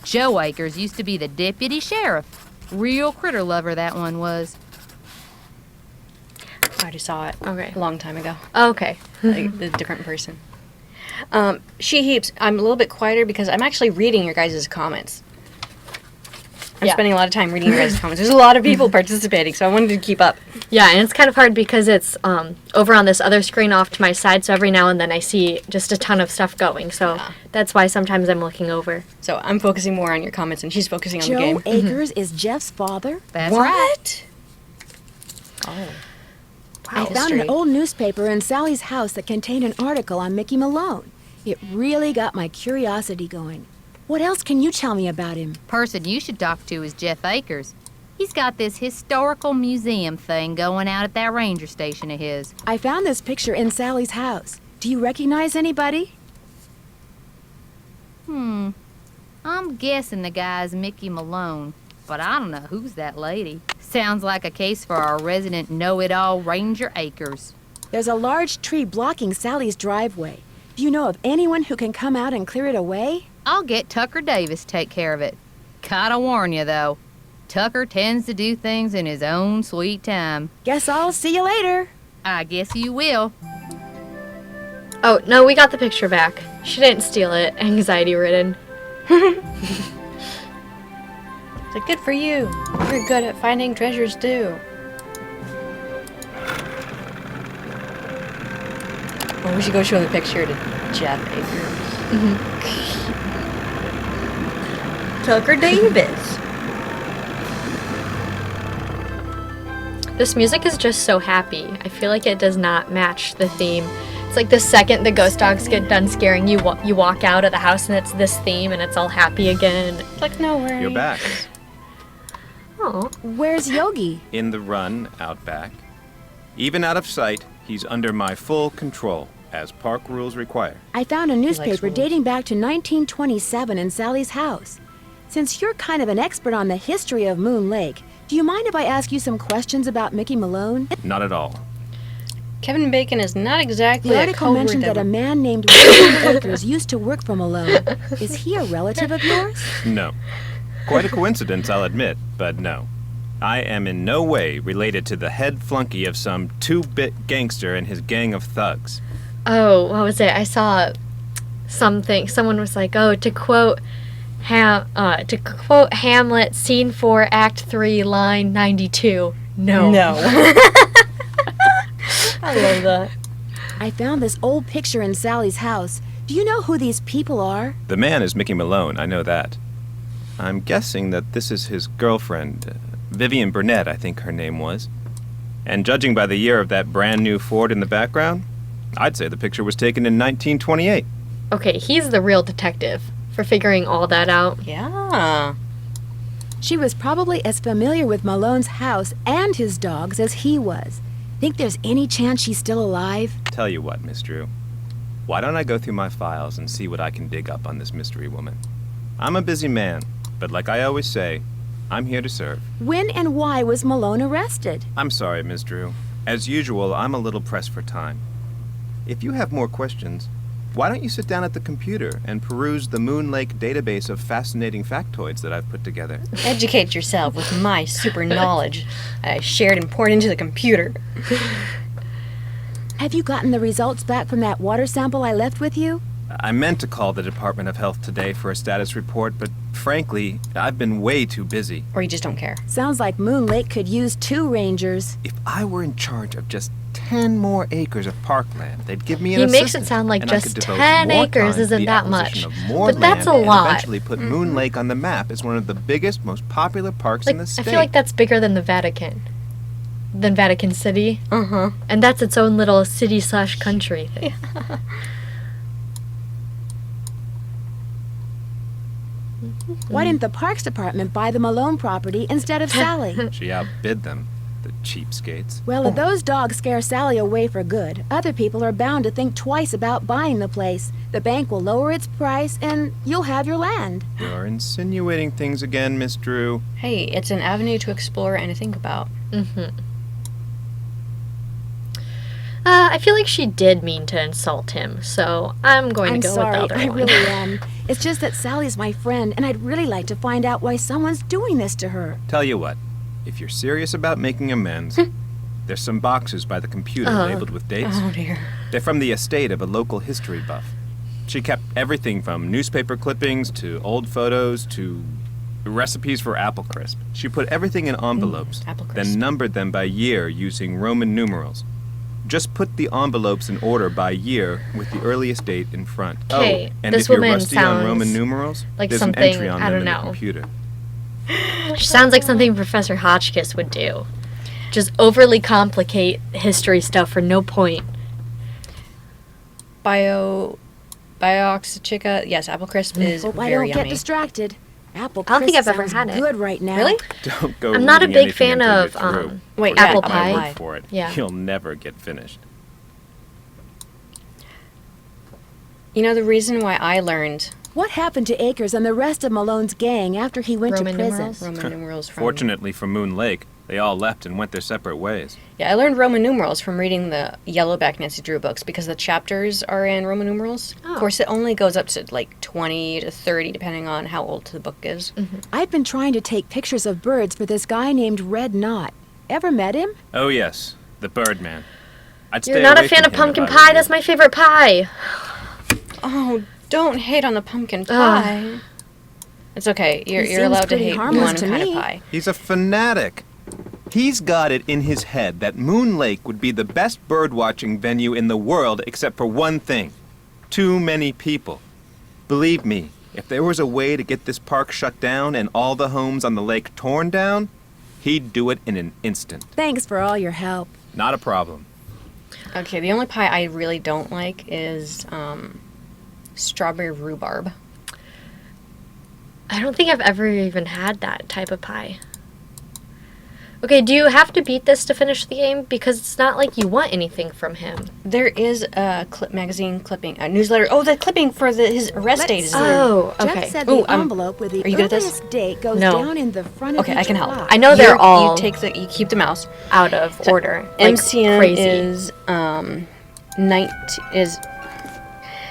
Joe Akers used to be the deputy sheriff. Real critter lover, that one was. I already saw it. Okay. A long time ago. Okay. Like a different person. She Heaps, I'm a little bit quieter because I'm actually reading your guys' comments. I'm spending a lot of time reading your guys' comments. There's a lot of people participating, so I wanted to keep up. Yeah, and it's kind of hard because it's over on this other screen off to my side, so every now and then I see just a ton of stuff going. So that's why sometimes I'm looking over. So I'm focusing more on your comments, and she's focusing on the game. Joe Akers is Jeff's father? That's right. Oh. I found an old newspaper in Sally's house that contained an article on Mickey Malone. It really got my curiosity going. What else can you tell me about him? Person you should talk to is Jeff Akers. He's got this historical museum thing going out at that ranger station of his. I found this picture in Sally's house. Do you recognize anybody? I'm guessing the guy's Mickey Malone, but I don't know who's that lady. Sounds like a case for our resident know-it-all Ranger Akers. There's a large tree blocking Sally's driveway. Do you know of anyone who can come out and clear it away? I'll get Tucker Davis to take care of it. Gotta warn you, though. Tucker tends to do things in his own sweet time. Guess I'll see you later. I guess you will. Oh, no, we got the picture back. She didn't steal it. Anxiety-ridden. So good for you. You're good at finding treasures, too. Well, we should go show the picture to Jeff Akers. Tucker Davis. This music is just so happy. I feel like it does not match the theme. It's like the second the ghost dogs get done scaring you, you walk out of the house and it's this theme and it's all happy again. It's like, no worries. You're back. Oh, Where's Yogi? In the run out back. Even out of sight, he's under my full control, as park rules require. I found a newspaper rules. dating back to 1927 in Sally's house. Since you're kind of an expert on the history of Moon Lake, do you mind if I ask you some questions about Mickey Malone? Not at all. Kevin Bacon is not exactly The a article code mentioned word that a man named William Akers used to work for Malone. Is he a relative of yours? No. Quite a coincidence, I'll admit, but no. I am in no way related to the head flunky of some two-bit gangster and his gang of thugs. oh, what was it? I saw something. Someone was like, "Oh, to quote Hamlet, Scene 4, Act 3, Line 92." No. I love that. I found this old picture in Sally's house. Do you know who these people are? The man is Mickey Malone, I know that. I'm guessing that this is his girlfriend, Vivian Burnett, I think her name was. And judging by the year of that brand new Ford in the background, I'd say the picture was taken in 1928. Okay, he's the real detective for figuring all that out. Yeah. She was probably as familiar with Malone's house and his dogs as he was. Think there's any chance she's still alive? Tell you what, Miss Drew. Why don't I go through my files and see what I can dig up on this mystery woman? I'm a busy man, but like I always say, I'm here to serve. When and why was Malone arrested? I'm sorry, Miss Drew. As usual, I'm a little pressed for time. If you have more questions, why don't you sit down at the computer and peruse the Moon Lake database of fascinating factoids that I've put together? Educate yourself with my super knowledge I shared and poured into the computer. Have you gotten the results back from that water sample I left with you? I meant to call the Department of Health today for a status report, but frankly, I've been way too busy. Or you just don't care. Sounds like Moon Lake could use 2 rangers. If I were in charge of just 10 more acres of parkland, they'd give me an He makes assistant, it sound like and I just could devote 10 more acres time to isn't the that acquisition much. of more But that's land a lot. And eventually put Moon Lake on the map as one of the biggest, most popular parks in the I state. feel like that's bigger than the Vatican. Than Vatican City. Uh-huh. And that's its own little city/country thing. Why didn't the Parks Department buy the Malone property instead of Sally? She outbid them, the cheapskates. Well, if those dogs scare Sally away for good, other people are bound to think twice about buying the place. The bank will lower its price, and you'll have your land. You're insinuating things again, Miss Drew. Hey, it's an avenue to explore and to think about. I feel like she did mean to insult him, so I'm going I'm to go sorry, with the other I one. really am. It's just that Sally's my friend, and I'd really like to find out why someone's doing this to her. Tell you what, if you're serious about making amends, there's some boxes by the computer labeled with dates. Oh, dear. They're from the estate of a local history buff. She kept everything from newspaper clippings to old photos to recipes for apple crisp. She put everything in envelopes, apple crisp. then numbered them by year using Roman numerals. Just put the envelopes in order by year with the earliest date in front. Okay, oh, and this if you're woman rusty on sounds Roman numerals, like there's something, an entry on I them don't in the know. computer. She sounds like something Professor Hotchkiss would do. Just overly complicate history stuff for no point. Bioxychica, yes, apple crisp is Hope I very don't yummy. get distracted. Apple I don't think crisp I've ever sounds had it. good right now. Really? Don't go I'm not a reading big fan anything of until you're through. Wait, apple Take my pie. word for it. Yeah. You'll never get finished. You know, the reason why I learned What happened to Akers and the rest of Malone's gang after he went Roman to prison? numerals? Roman numerals from... Fortunately for Moon Lake, they all left and went their separate ways. Yeah, I learned Roman numerals from reading the Yellowback Nancy Drew books because the chapters are in Roman numerals. Oh. Of course, it only goes up to like 20 to 30, depending on how old the book is. I've been trying to take pictures of birds for this guy named Red Knot. Ever met him? Oh yes, the Birdman. I'd You're stay not away a fan from of him pumpkin if I were pie? you. That's my favorite pie. Oh, don't hate on the pumpkin pie. It's okay. You're seems allowed to pretty hate harmless one to kind me. of pie. He's a fanatic. He's got it in his head that Moon Lake would be the best bird-watching venue in the world except for one thing. Too many people. Believe me, if there was a way to get this park shut down and all the homes on the lake torn down, he'd do it in an instant. Thanks for all your help. Not a problem. Okay, the only pie I really don't like is strawberry rhubarb. I don't think I've ever even had that type of pie. Okay, do you have to beat this to finish the game? Because it's not like you want anything from him. There is a magazine clipping, a newsletter. Oh, the clipping for his arrest date is there. Oh, Jeff okay. said the envelope with the are you good at this? earliest date goes No. down in the front of Okay, I each can help. block. I know they're all You keep the mouse. out of order. Like MCM crazy. is 90 is.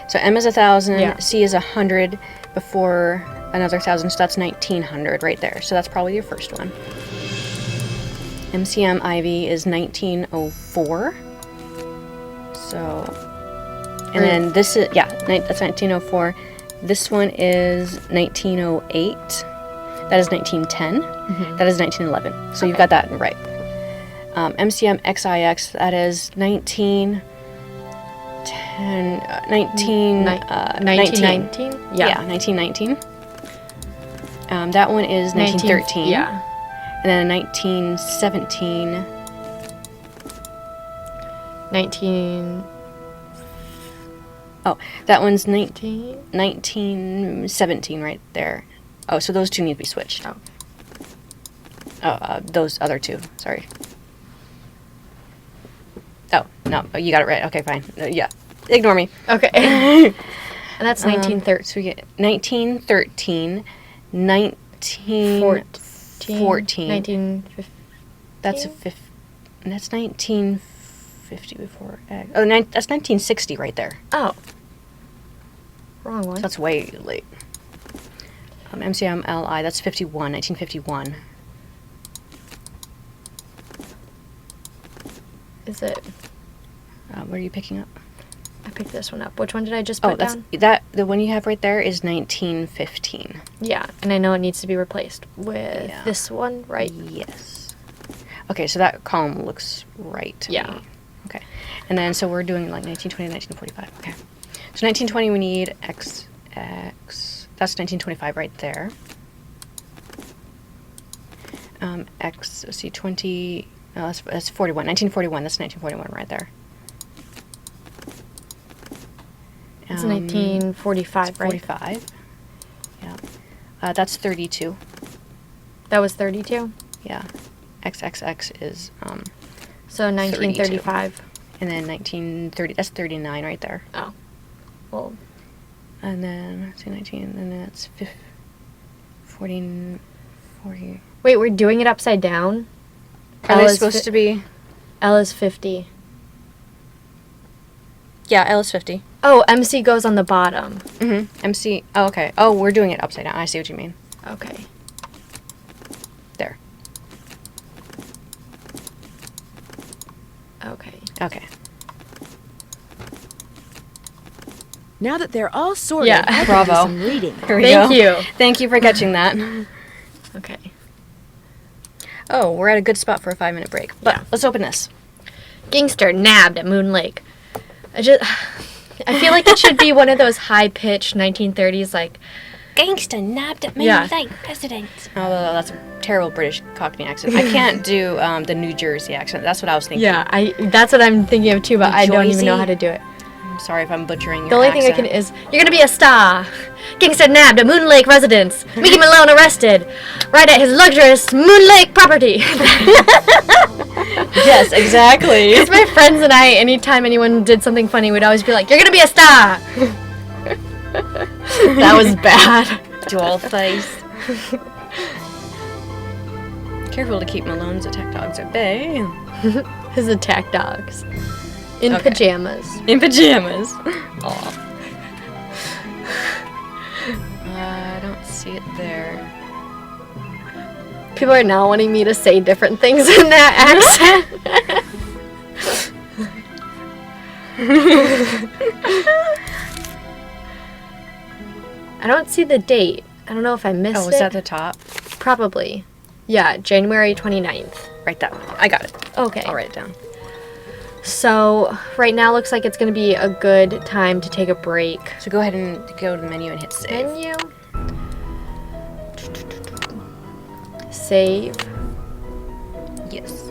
So M is 1,000. Yeah. C is 100 before another 1,000. So that's 1,900 right there. So that's probably your first one. MCM IV is 1904. So, and then this is, that's 1904. This one is 1908. That is 1910. That is 1911. So you've got that right. MCM XIX, that is 1910, 1919? Yeah, 1919. That one is 1913. Yeah. And then 1917. 19... Oh, that one's 1917 right there. Oh, so those two need to be switched. Oh. Those other two. Sorry. Oh, no. Oh, you got it right. Okay, fine. Yeah. Ignore me. Okay. And that's 1913. So we get 1913, 1914. 1950. That's that's 1950 before. Oh, that's 1960 right there. Oh. Wrong one. So that's way late. MCMLI, that's 1951. Is it? What are you picking up? I picked this one up. Which one did I just put down? The one you have right there is 1915. Yeah, and I know it needs to be replaced with this one, right? Yes. Okay, so that column looks right to Yeah. me. Okay. And then, so we're doing like 1920 to 1945. Okay. So 1920 we need XX. That's 1925 right there. X, let's see, 20, no, that's 41. 1941, that's 1941 right there. It's 1945, right? 45. Yeah. That's 32. That was 32? Yeah. XXX is, So 1935. and then 1930, that's 39 right there. Oh. Well, And then, let's see, 19, and then that's 40. wait, we're doing it upside down? Are they supposed to be? L is 50. Yeah, L is 50. Oh, MC goes on the bottom. Mm-hmm. MC, oh, okay. Oh, we're doing it upside down. I see what you mean. Okay. There. Okay. Okay. Now that they're all sorted, Yeah. I can do Bravo. some reading. Here we go. Thank you. Thank you for catching that. Okay. Oh, we're at a good spot for a 5-minute break. But Yeah. let's open this. Gangster nabbed at Moon Lake. I feel like it should be one of those high-pitched 1930s, like, Gangster nabbed at Yeah. Lake President. Oh, that's a terrible British Cockney accent. I can't do the New Jersey accent. That's what I was thinking. yeah, that's what I'm thinking of too, but I don't even know how to do it. I'm sorry if I'm butchering your The only accent. thing I can is, you're gonna be a star. Gangster nabbed at Moon Lake residence. Mickey Malone arrested. Right at his luxurious Moon Lake property. Yes, exactly. Because my friends and I, anytime anyone did something funny, we'd always be like, you're gonna be a star. That was bad. Dual face. Careful to keep Malone's attack dogs at bay. His attack dogs. In Okay. pajamas. In pajamas. Aw. I don't see it there. People are now wanting me to say different things in that accent. I don't see the date. I don't know if I missed it. Oh, is that the top? Probably. Yeah, January 29th. Right, that one. I got it. Okay. I'll write it down. So, right now looks like it's going to be a good time to take a break. So go ahead and go to the menu and hit save. Menu. Save. Yes.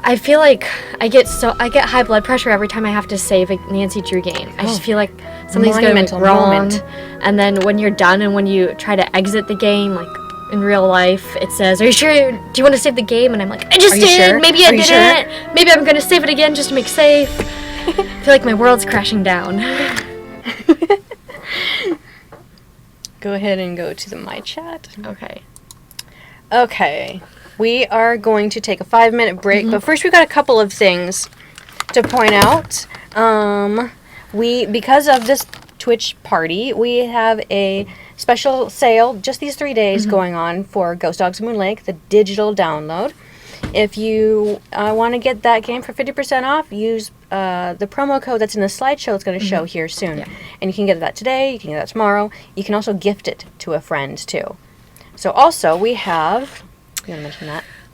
I feel like I get high blood pressure every time I have to save a Nancy Drew game. I just feel like something's going Monumental wrong. moment. And then when you're done and when you try to exit the game, like in real life, it says, "Are you sure? Do you want to save the game?" And I'm like, "I just Are you did. sure? Maybe Are I you didn't. sure?" Maybe I'm gonna save it again just to make safe." I feel like my world's crashing down. Go ahead and go to the My Chat. Okay. Okay, we are going to take a 5-minute break, but first we got a couple of things to point out. Because of this Twitch party, we have a special sale just these 3 days going on for Ghost Dogs Moon Lake, the digital download. If you want to get that game for 50% off, use the promo code that's in the slideshow. It's going to show here soon. Yeah. And you can get that today, you can get that tomorrow. You can also gift it to a friend, too. So also, we have... You want to mention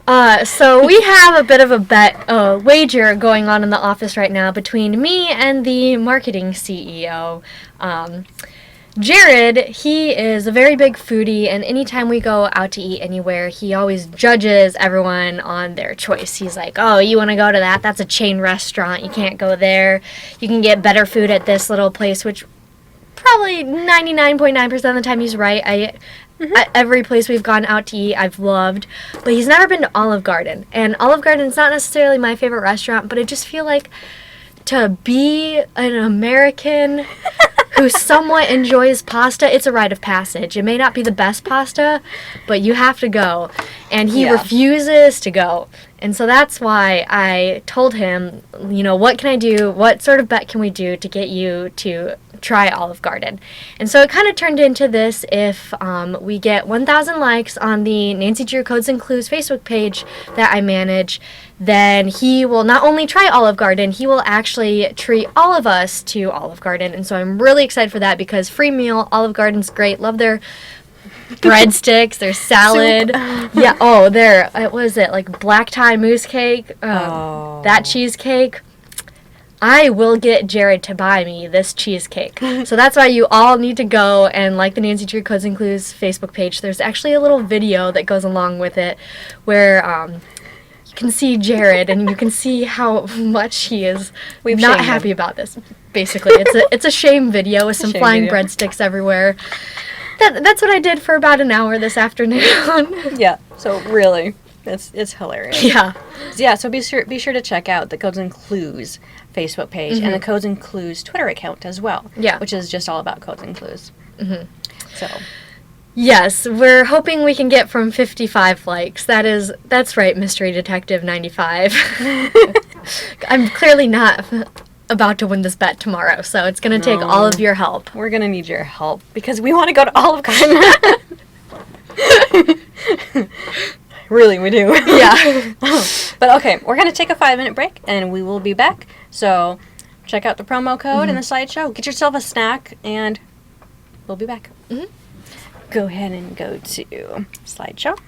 that? So we have a bit of a wager going on in the office right now between me and the marketing CEO. Jared, he is a very big foodie, and anytime we go out to eat anywhere, he always judges everyone on their choice. He's like, "Oh, you want to go to that? That's a chain restaurant. You can't go there. You can get better food at this little place," which probably 99.9% of the time he's right. At every place we've gone out to eat, I've loved, but he's never been to Olive Garden. And Olive Garden's not necessarily my favorite restaurant, but I just feel like to be an American who somewhat enjoys pasta, it's a rite of passage. It may not be the best pasta, but you have to go. And he refuses to go. And so that's why I told him, what can I do? What sort of bet can we do to get you to try Olive Garden? And so it kind of turned into this: if we get 1,000 likes on the Nancy Drew Codes and Clues Facebook page that I manage, then he will not only try Olive Garden, he will actually treat all of us to Olive Garden. And so I'm really excited for that because free meal, Olive Garden's great. Love their breadsticks, their salad. What was it, like black tie mousse cake, that cheesecake. I will get Jared to buy me this cheesecake. So that's why you all need to go and like the Nancy Drew Codes and Clues Facebook page. There's actually a little video that goes along with it where you can see Jared and you can see how much he is not happy about this. Basically, it's a shame video with some flying breadsticks everywhere. That's what I did for about an hour this afternoon. Yeah, so really, it's hilarious. Yeah. So be sure to check out the Codes and Clues Facebook page and the Codes and Clues Twitter account as well. Yeah. Which is just all about Codes and Clues. So. Yes, we're hoping we can get from 55 likes. That's right, Mystery Detective 95. I'm clearly not about to win this bet tomorrow, so it's going to take all of your help. We're going to need your help because we want to go to Olive Garden. Really, we do. Yeah. But okay, we're going to take a 5-minute break and we will be back. So check out the promo code in the slideshow. Get yourself a snack and we'll be back. Go ahead and go to slideshow.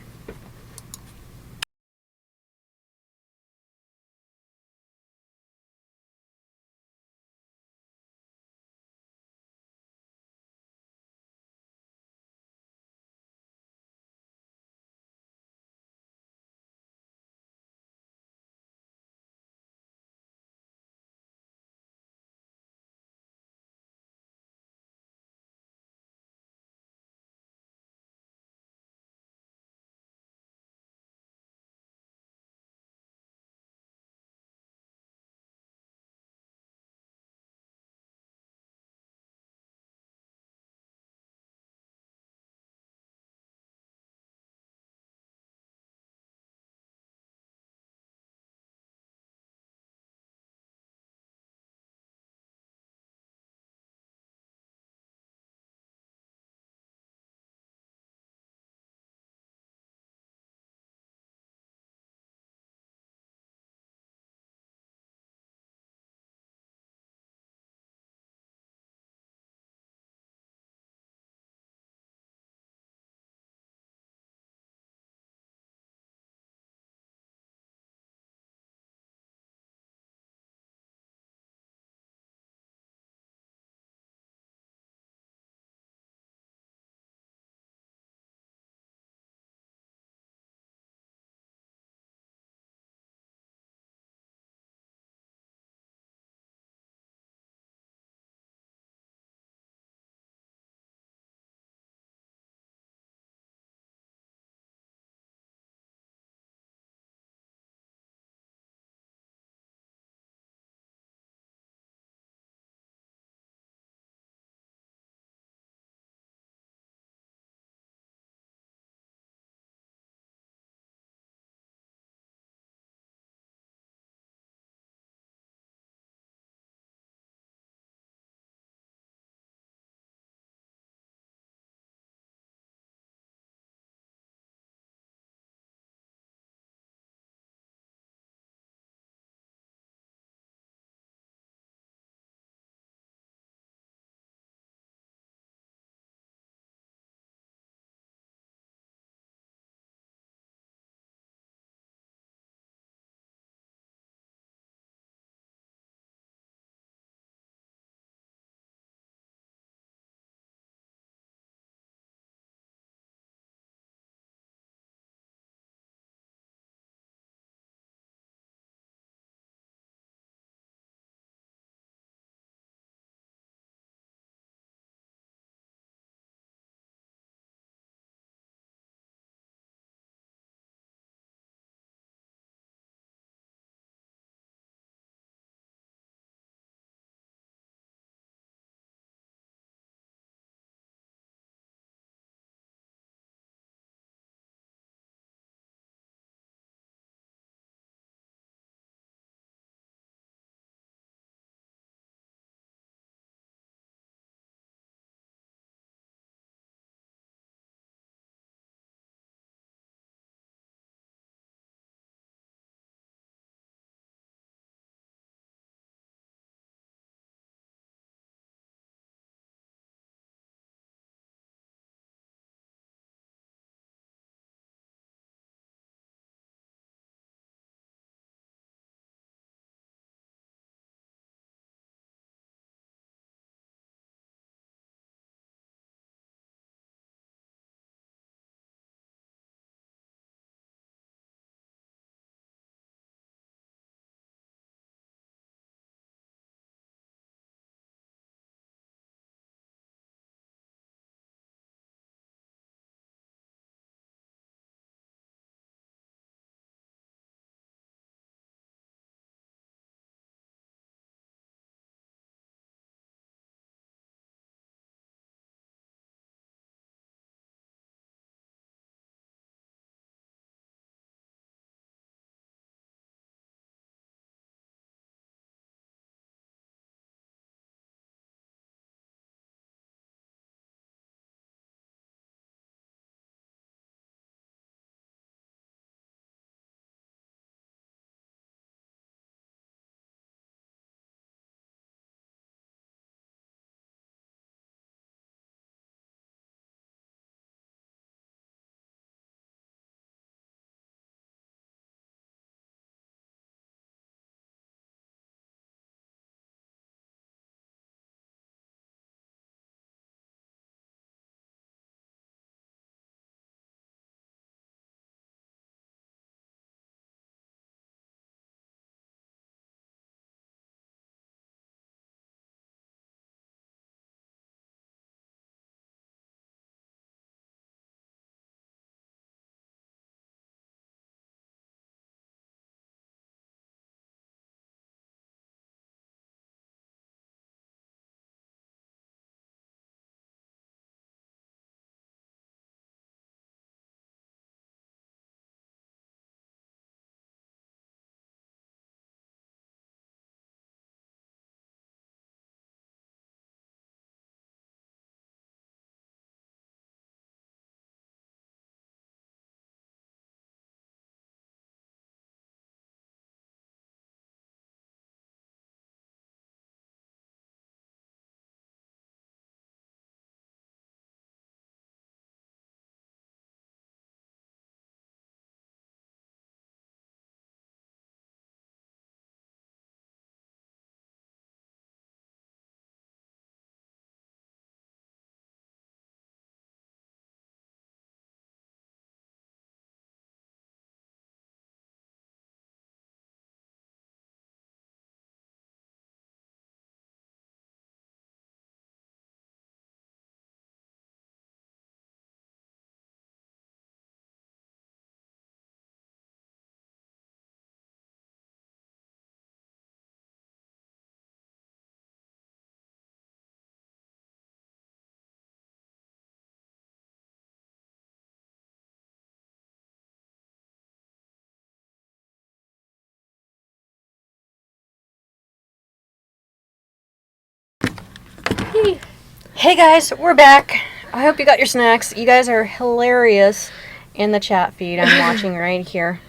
Hey guys, we're back. I hope you got your snacks. You guys are hilarious in the chat feed. I'm watching right here.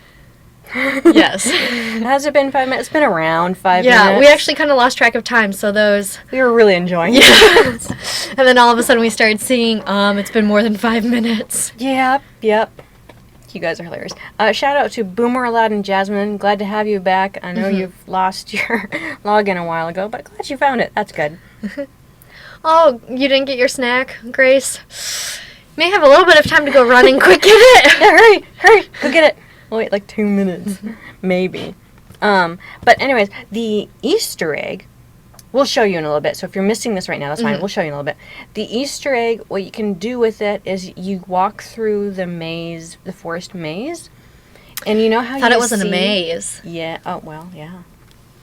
Yes. Has it been 5 minutes? It's been around 5 minutes. Yeah, we actually kind of lost track of time, so those... We were really enjoying it. Yes. And then all of a sudden we started seeing, it's been more than 5 minutes. Yep. You guys are hilarious. Shout out to Boomer, Aladdin, Jasmine. Glad to have you back. I know you've lost your login a while ago, but glad you found it. That's good. Oh, you didn't get your snack, Grace? May have a little bit of time to go running. Quick, get it! Yeah, hurry, go get it. We'll wait like 2 minutes, maybe. But anyways, the Easter egg, we'll show you in a little bit. So if you're missing this right now, that's fine. We'll show you in a little bit. The Easter egg, what you can do with it is you walk through the maze, the forest maze, and you know how I thought it wasn't a maze. Yeah. Oh well. Yeah.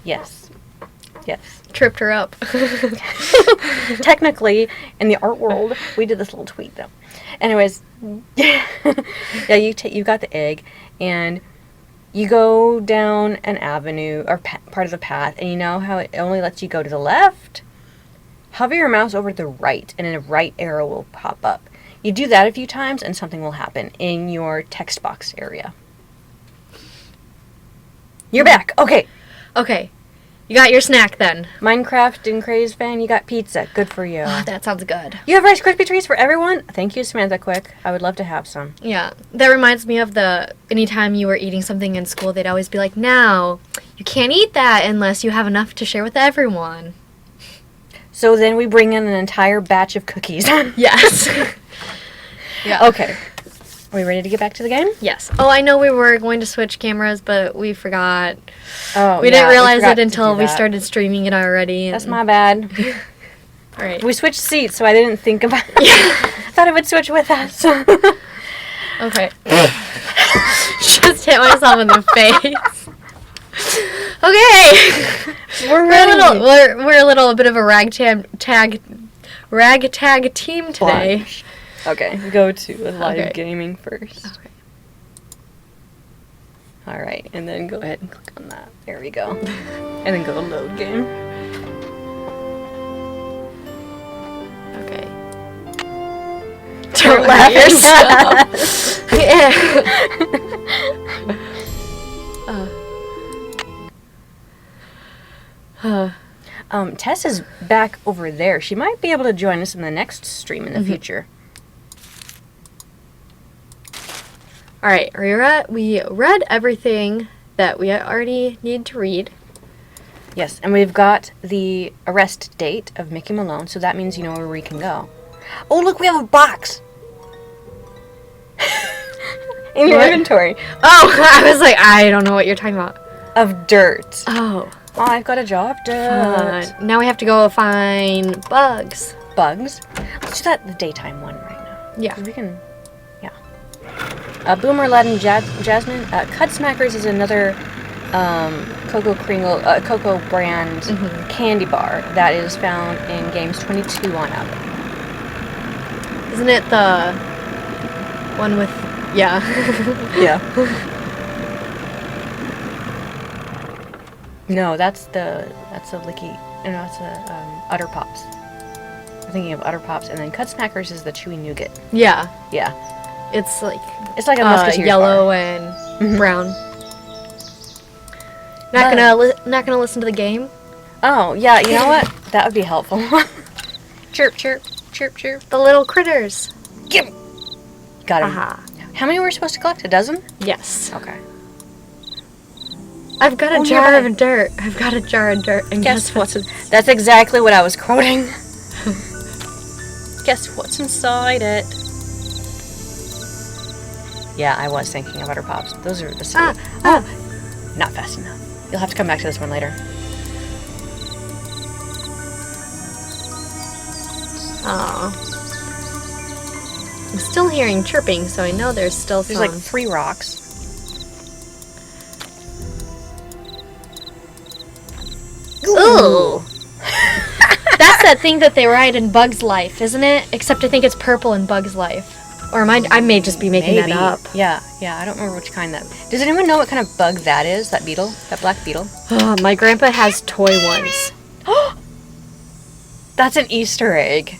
Yes. Tripped her up. Technically, in the art world, we did this little tweak though. Anyways, yeah, you got the egg, and you go down an avenue or part of the path, and you know how it only lets you go to the left. Hover your mouse over to the right, and a right arrow will pop up. You do that a few times, and something will happen in your text box area. You're back. Okay. You got your snack then. Minecraft and Craze fan, you got pizza. Good for you. Oh, that sounds good. You have Rice Krispie treats for everyone? Thank you, Samantha Quick. I would love to have some. Yeah, that reminds me of anytime you were eating something in school, they'd always be like, now, you can't eat that unless you have enough to share with everyone. So then we bring in an entire batch of cookies. Yes. Yeah. Okay. Are we ready to get back to the game? Yes. Oh, I know we were going to switch cameras, but we forgot. Oh, we didn't realize it until we started streaming it already. That's my bad. All right. We switched seats, so I didn't think about it. I thought it would switch with us. Okay. Just hit myself in the face. Okay. We're a little bit of a ragtag team today. Okay, go to live gaming first. Okay. Alright, and then go ahead and click on that. There we go. And then go to load game. Okay. Don't laugh yourself. Tess is back over there. She might be able to join us in the next stream in the future. All right, we read everything that we already need to read. Yes, and we've got the arrest date of Mickey Malone, so that means you know where we can go. Oh, look, we have a box! In your inventory. Oh, I was like, I don't know what you're talking about. Of dirt. Oh. Oh, I've got a jar of dirt. Now we have to go find bugs. Bugs? Let's do that the daytime one right now. Yeah. 'Cause we can... Boomer, Aladdin, Jasmine. Cud Smackers is another cocoa brand candy bar that is found in games 22 on up. Isn't it the one with... Yeah. Yeah. No, that's a Licky... No, that's a Utter Pops. I'm thinking of Utter Pops, and then Cud Smackers is the Chewy Nougat. Yeah. Yeah. It's like a Musketeers yellow bar. and brown. Not gonna listen to the game. Oh yeah, you know what? That would be helpful. Chirp, chirp, chirp, chirp. The little critters. Give 'em. Got him. Aha. How many were we supposed to collect? A dozen? Yes. Okay. I've got a jar of dirt. I've got a jar of dirt. And guess what's That's exactly what I was quoting. Guess what's inside it? Yeah, I was thinking of Utter Pops. Those are the same. Not fast enough. You'll have to come back to this one later. Oh. I'm still hearing chirping, so I know there's still some. There's like 3 rocks. Ooh. That's that thing that they write in Bug's Life, isn't it? Except I think it's purple in Bug's Life. Or I may just be making that up. Yeah, I don't remember which kind that... Does anyone know what kind of bug that is? That beetle? That black beetle? Oh, my grandpa has toy ones. That's an Easter egg.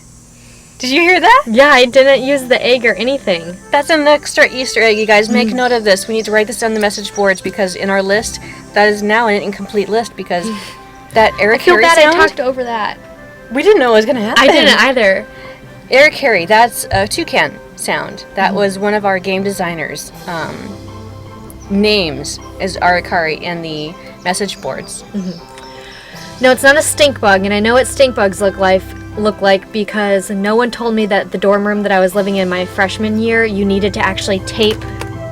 Did you hear that? Yeah, I didn't use the egg or anything. That's an extra Easter egg, you guys. Make note of this. We need to write this down the message boards because in our list, that is now an incomplete list because that Eric I feel Harry bad sound, I talked over that. we didn't know it was going to happen. I didn't either. Eric Harry, that's a toucan sound. That was one of our game designers' names is Arikari in the message boards. No, it's not a stink bug, and I know what stink bugs look like because no one told me that the dorm room that I was living in my freshman year, you needed to actually tape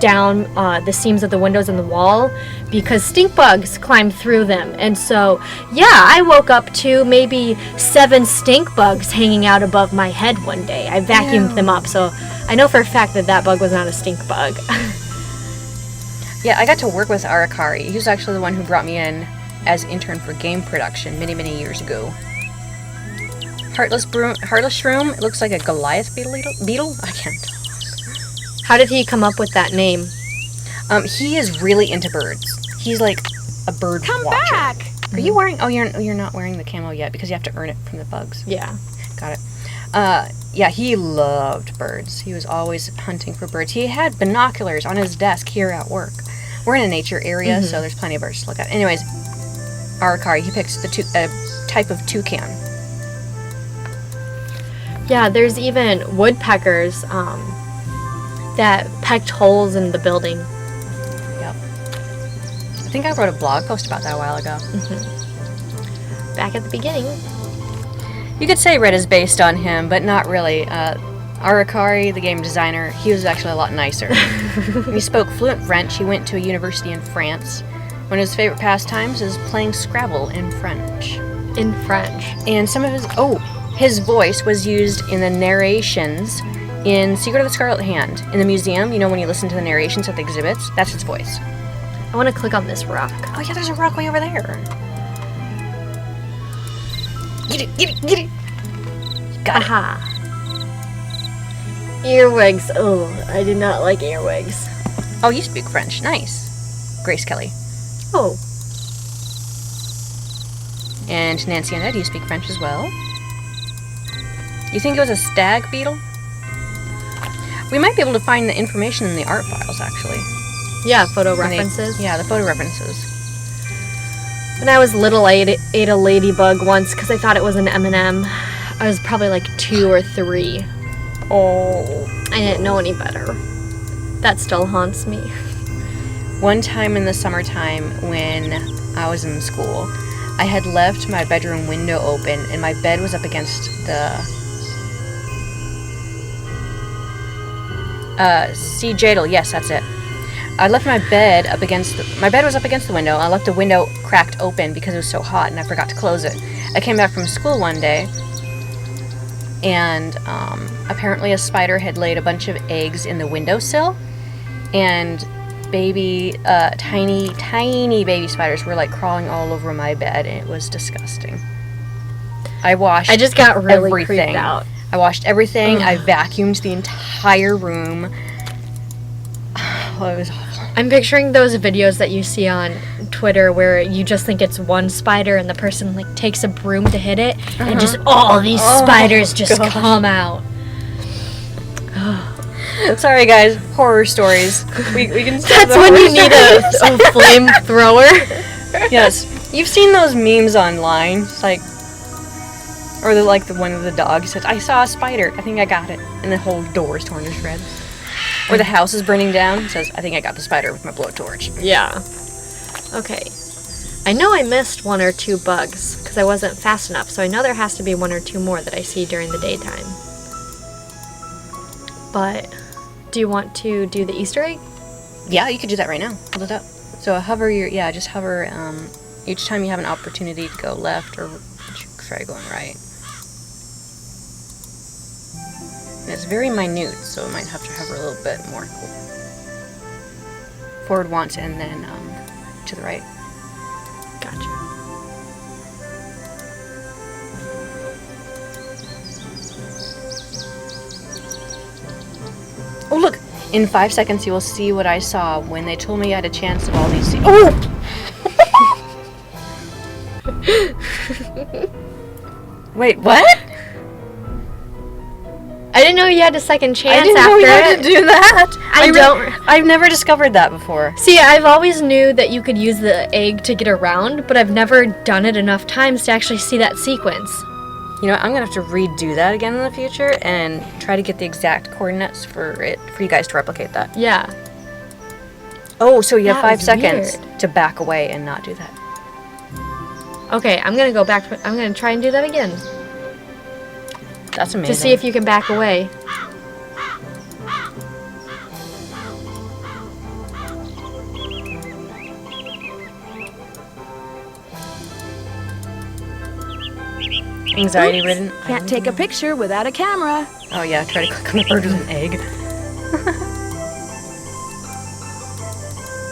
down the seams of the windows and the wall because stink bugs climbed through them. And so, yeah, I woke up to maybe 7 stink bugs hanging out above my head one day. I vacuumed them up, so I know for a fact that that bug was not a stink bug. Yeah, I got to work with Arikari. He was actually the one who brought me in as intern for game production many, many years ago. Heartless Shroom, it looks like a Goliath beetle? I can't tell. How did he come up with that name? He is really into birds. He's like a bird watcher. Come back! Are you wearing... Oh, you're not wearing the camo yet because you have to earn it from the bugs. Yeah. Got it. Yeah, he loved birds. He was always hunting for birds. He had binoculars on his desk here at work. We're in a nature area, so there's plenty of birds to look at. Anyways, Arikari, he picks the type of toucan. Yeah, there's even woodpeckers that pecked holes in the building. Yep. I think I wrote a blog post about that a while ago. Back at the beginning. You could say Red is based on him, but not really. Arikari, the game designer, he was actually a lot nicer. He spoke fluent French. He went to a university in France. One of his favorite pastimes is playing Scrabble in French. In French. And some of his voice was used in the narrations in Secret of the Scarlet Hand. In the museum, you know when you listen to the narrations at the exhibits? That's his voice. I want to click on this rock. Oh yeah, there's a rock way over there. Get it, get it, get it! Got it. Aha. Earwigs. Oh, I do not like earwigs. Oh, you speak French. Nice. Grace Kelly. Oh. And Nancy and Ed, you speak French as well. You think it was a stag beetle? We might be able to find the information in the art files, actually. Yeah, photo references. Yeah, the photo references. When I was little, I ate a ladybug once because I thought it was an M&M. I was probably like 2 or 3. Oh. I didn't know any better. That still haunts me. One time in the summertime when I was in school, I had left my bedroom window open and my bed was up against the... Jadal, yes, that's it. I left my bed up against my bed was up against the window. I left the window cracked open because it was so hot and I forgot to close it. I came back from school one day and apparently a spider had laid a bunch of eggs in the windowsill and tiny baby spiders were like crawling all over my bed and it was disgusting. I just got really everything. creeped out. I washed everything. I vacuumed the entire room. Oh, it was awful. I'm picturing those videos that you see on Twitter where you just think it's one spider and the person like takes a broom to hit it and just all these spiders just come out. Sorry guys, horror stories. We can start That's when you need a flamethrower. Yes. You've seen those memes online. It's like or the one of the dogs says, I saw a spider, I think I got it. And the whole door is torn to shreds. Or the house is burning down. It says, I think I got the spider with my blowtorch. Yeah. Okay. I know I missed 1 or 2 bugs because I wasn't fast enough, so I know there has to be 1 or 2 more that I see during the daytime. But do you want to do the Easter egg? Yeah, you could do that right now. Hold it up. So hover just hover each time you have an opportunity to go left or try going right. And it's very minute, so it might have to hover a little bit more. Forward once and then to the right. Gotcha. Oh, look! In 5 seconds, you will see what I saw when they told me I had a chance of all these... Oh! Wait, what? I didn't know you had a second chance I didn't after know you had it. to do that. I don't. I've never discovered that before. See, I've always knew that you could use the egg to get around, but I've never done it enough times to actually see that sequence. You know, I'm gonna have to redo that again in the future and try to get the exact coordinates for you guys to replicate that. Yeah. Oh, so you have That 5 was seconds weird. to back away and not do that. Okay, I'm gonna go back. I'm gonna try and do that again That's amazing. to see if you can back away. Anxiety Oops, ridden. Can't take a picture without a camera. Oh yeah, try to click on the bird with an egg.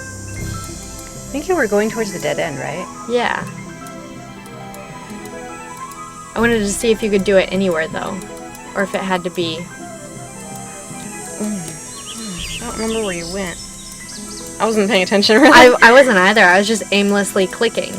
I think you were going towards the dead end, right? Yeah. I wanted to see if you could do it anywhere though, or if it had to be. I don't remember where you went. I wasn't paying attention really. I wasn't either. I was just aimlessly clicking.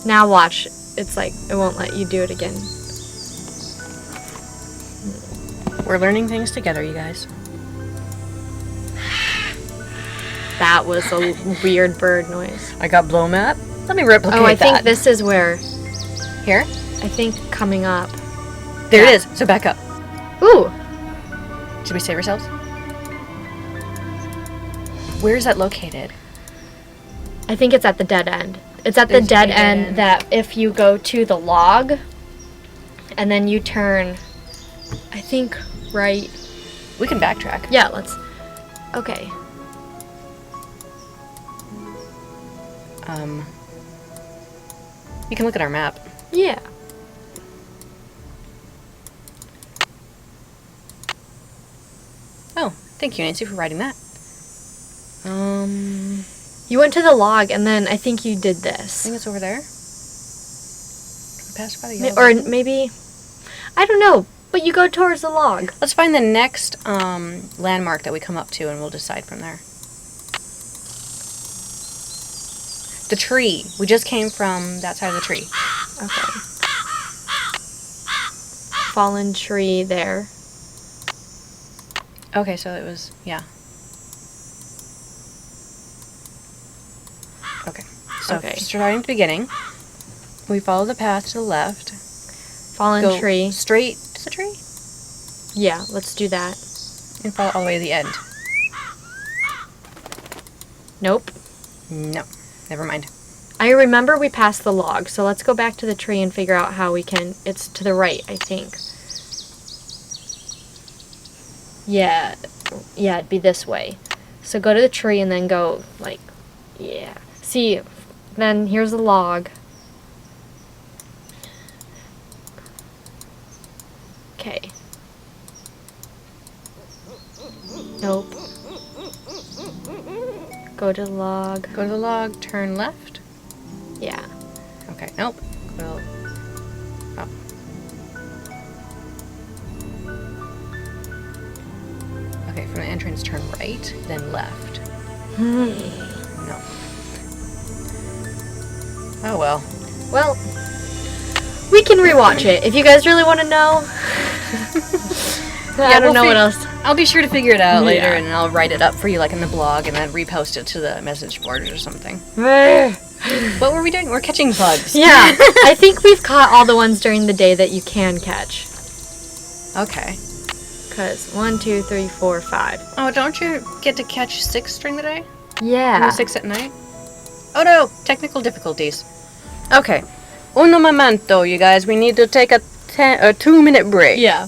Now watch. It's like it won't let you do it again. We're learning things together, you guys. That was a weird bird noise. I got blown up. Let me replicate Oh, I think that. this is where. Here? I think coming up. There it is. So back up. Ooh. Should we save ourselves? Where is that located? I think it's at the dead end. It's at the There's a dead dead end end. that if you go to the log and then you turn, I think, right. We can backtrack. Yeah, let's. Okay. You can look at our map. Yeah. Oh, thank you, Nancy, for writing that. You went to the log and then I think you did I this. think it's over there. We passed by the Ma- yellow Or building. maybe. I don't know, but you go towards the log. Let's find the next landmark that we come up to, and we'll decide from there. The tree. We just came from that side of the tree. Okay. Fallen tree there. Okay, so it was, yeah. Okay. So Okay. starting at the beginning, we follow the path to the left. Fallen Go tree. straight to the tree, Yeah, let's do that. and follow all the way to the end. Nope. No, never mind. I remember we passed the log, so let's go back to the tree and figure out how we can. It's to the right, I think. Yeah, it'd be this way. So go to the tree and then go, like, yeah. See, then here's the log. Okay. Nope. Go to the log. Go to the log, turn left. Yeah. Okay, nope. Go. Oh. Okay, from the entrance, turn right, then left. No. Oh well. Well, we can rewatch it if you guys really want to know. I don't know what else. I'll be sure to figure it out later, Yeah. and I'll write it up for you, like in the blog, and then repost it to the message board or something. What were we doing? We're catching bugs. Yeah, I think we've caught all the ones during the day that you can catch. Okay. Because 1, 2, 3, 4, 5. Oh, don't you get to catch 6 during the day? Yeah. And 6 at night? Oh no, technical difficulties. Okay. Uno momento, you guys. We need to take a 2-minute break. Yeah.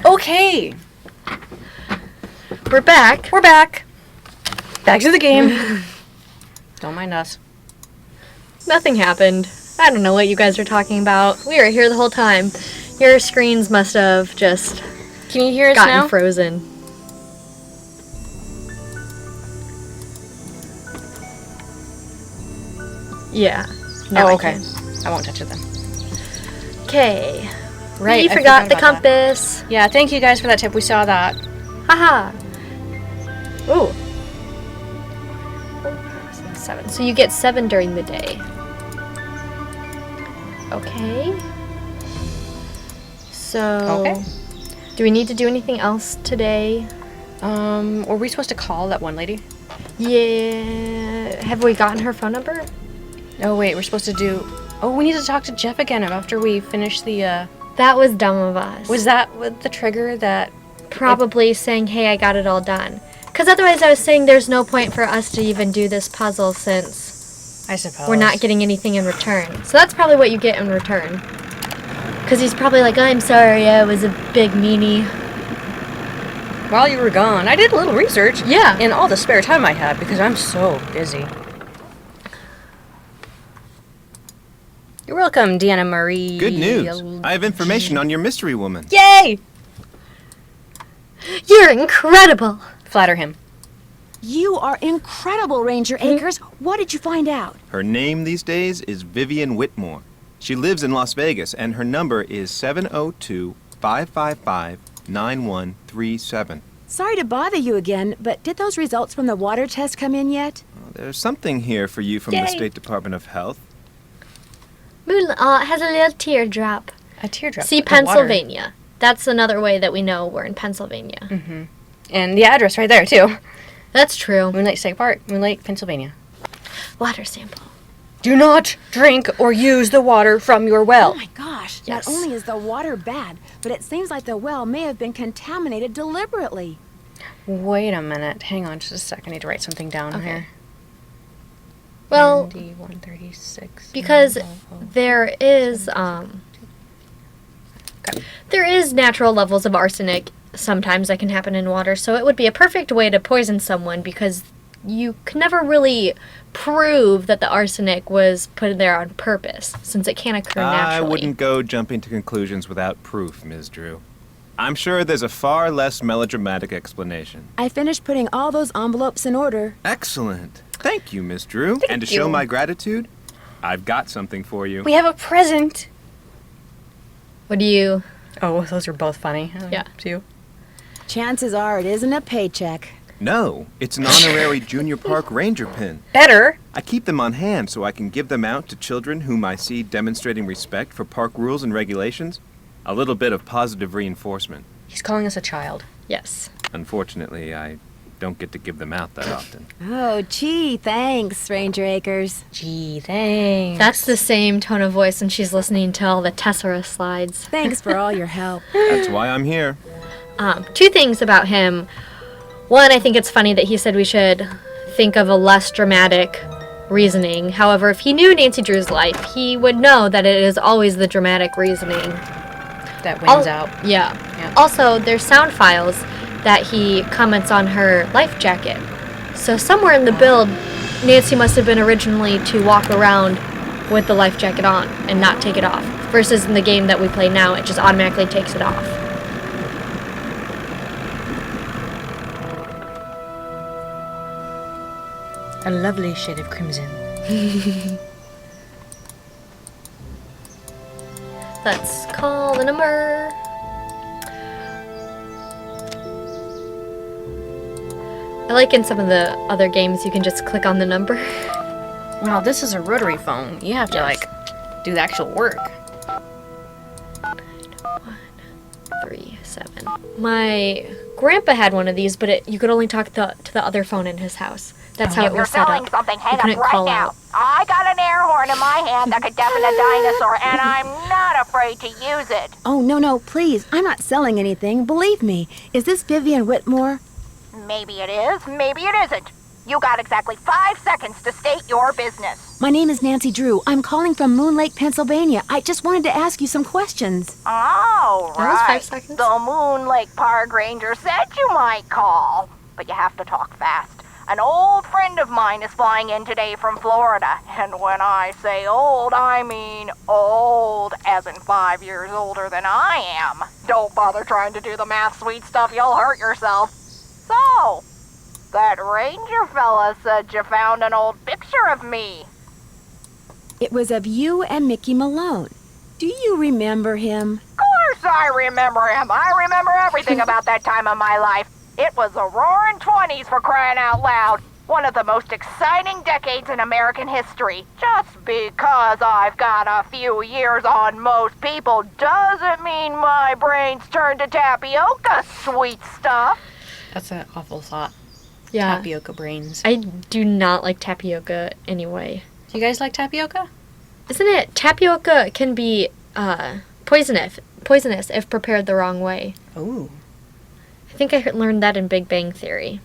Okay, We're back. we're back. Back to the game. Don't mind us. Nothing happened. I don't know what you guys are talking about. We were here the whole time. Your screens must have just Can you hear us gotten now? frozen. Yeah. Now Oh, I okay. can. I won't touch it then. Okay. Right, We I forgot the about that. compass. Yeah, thank you guys for that tip. We saw that. Haha. Ooh. 7. So you get 7 during the day. Okay. So. Okay. Do we need to do anything else today? Were we supposed to call that one lady? Yeah. Have we gotten her phone number? Oh, wait, we're supposed to do... Oh, we need to talk to Jeff again after we finish the, That was dumb of us. Was that what the trigger that... Probably saying, hey, I got it all done. Because otherwise I was saying there's no point for us to even do this puzzle since I suppose. we're not getting anything in return. So that's probably what you get in return. Because he's probably like, I'm sorry, I was a big meanie. While you were gone, I did a little research. Yeah. In all the spare time I had, because I'm so busy. You're welcome, Deanna Marie. Good news. I have information on your mystery woman. Yay! You're incredible! Flatter him. You are incredible, Ranger Akers. What did you find out? Her name these days is Vivian Whitmore. She lives in Las Vegas, and her number is 702-555-9137. Sorry to bother you again, but did those results from the water test come in yet? There's something here for you from the Yay. State Department of Health. Moon has a little teardrop. A teardrop. See of water. Pennsylvania. That's another way that we know we're in Pennsylvania. And the address right there, too. That's true. Moonlight State Park, Moonlight, Pennsylvania. Water sample. Do not drink or use the water from your Oh well. my gosh, Yes. not only is the water bad, but it seems like the well may have been contaminated deliberately. Wait a minute. Hang on just a second. I need to write something down Okay. here. Well, 136. because there is there is natural levels of arsenic sometimes that can happen in water, so it would be a perfect way to poison someone because you can never really prove that the arsenic was put there on purpose since it can't occur naturally. I wouldn't go jumping to conclusions without proof, Ms. Drew. I'm sure there's a far less melodramatic explanation. I finished putting all those envelopes in order. Excellent. Thank you, Ms. Drew. And to you. show my gratitude, I've got something for you. We have a present. What do you... Oh, those are both funny. Yeah. Too. Chances are it isn't a paycheck. No, it's an honorary Junior Park Ranger pin. Better. I keep them on hand so I can give them out to children whom I see demonstrating respect for park rules and regulations. A little bit of positive reinforcement. He's calling us a child. Yes. Unfortunately, I don't get to give them out that often. Oh, gee, thanks, Ranger Akers. Gee, thanks. That's the same tone of voice when she's listening to all the Tessera slides. Thanks for all your help. That's why I'm here. 2 things about him. One, I think it's funny that he said we should think of a less dramatic reasoning. However, if he knew Nancy Drew's life, he would know that it is always the dramatic reasoning. That wins out. Yeah. Yeah. Also, there's sound files that he comments on her life jacket. So somewhere in the build, Nancy must have been originally to walk around with the life jacket on and not take it off. Versus in the game that we play now, it just automatically takes it off. A lovely shade of crimson. Let's call the number. I like in some of the other games you can just click on the number. Well, this is a rotary phone. You have to, like, do the actual work. 937. My grandpa had one of these, but you could only talk to the other phone in his house. That's how it You're was set selling up. something, hang You up couldn't right call now. out. I got an air horn in my hand that could deafen a dinosaur, and I'm not afraid to use it. Oh, no, please. I'm not selling anything. Believe me. Is this Vivian Whitmore? Maybe it is, maybe it isn't. You got exactly 5 seconds to state your business. My name is Nancy Drew. I'm calling from Moon Lake, Pennsylvania. I just wanted to ask you some questions. Oh, That was 5 right. seconds. The Moon Lake Park Ranger said you might call, but you have to talk fast. An old friend of mine is flying in today from Florida, and when I say old, I mean old, as in 5 years older than I am. Don't bother trying to do the math, sweet stuff, you'll hurt yourself. So, that ranger fella said you found an old picture of me. It was of you and Mickey Malone. Do you remember him? Of course I remember him. I remember everything about that time of my life. It was the roaring 20s, for crying out loud. One of the most exciting decades in American history. Just because I've got a few years on most people doesn't mean my brain's turned to tapioca, sweet stuff. That's an awful thought. Yeah. Tapioca brains. I do not like tapioca anyway. Do you guys like tapioca? Isn't it? Tapioca can be poisonous if prepared the wrong way. Ooh. I think I learned that in Big Bang Theory.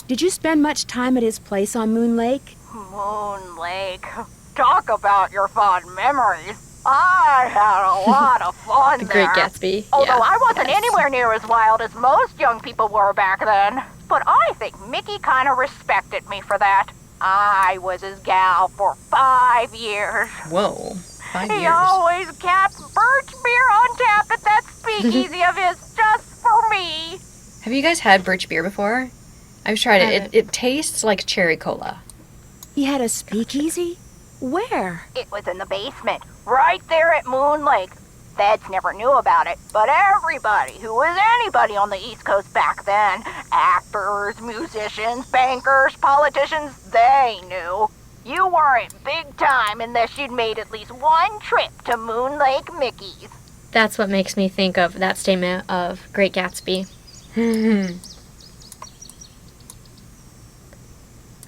Did you spend much time at his place on Moon Lake? Moon Lake. Talk about your fond memories. I had a lot of fun The there. Great Gatsby. Although yeah. I wasn't anywhere near as wild as most young people were back then. But I think Mickey kind of respected me for that. I was his gal for 5 years. Whoa. 5 He years. always kept birch beer on tap at that speakeasy of his just for me. Have you guys had birch beer before? I've tried it. Haven't. It tastes like cherry cola. He had a speakeasy? Where? It was in the basement, right there at Moon Lake. Feds never knew about it, but everybody who was anybody on the East Coast back then, actors, musicians, bankers, politicians, they knew. You weren't big time unless you'd made at least one trip to Moon Lake Mickey's. That's what makes me think of that statement of Great Gatsby.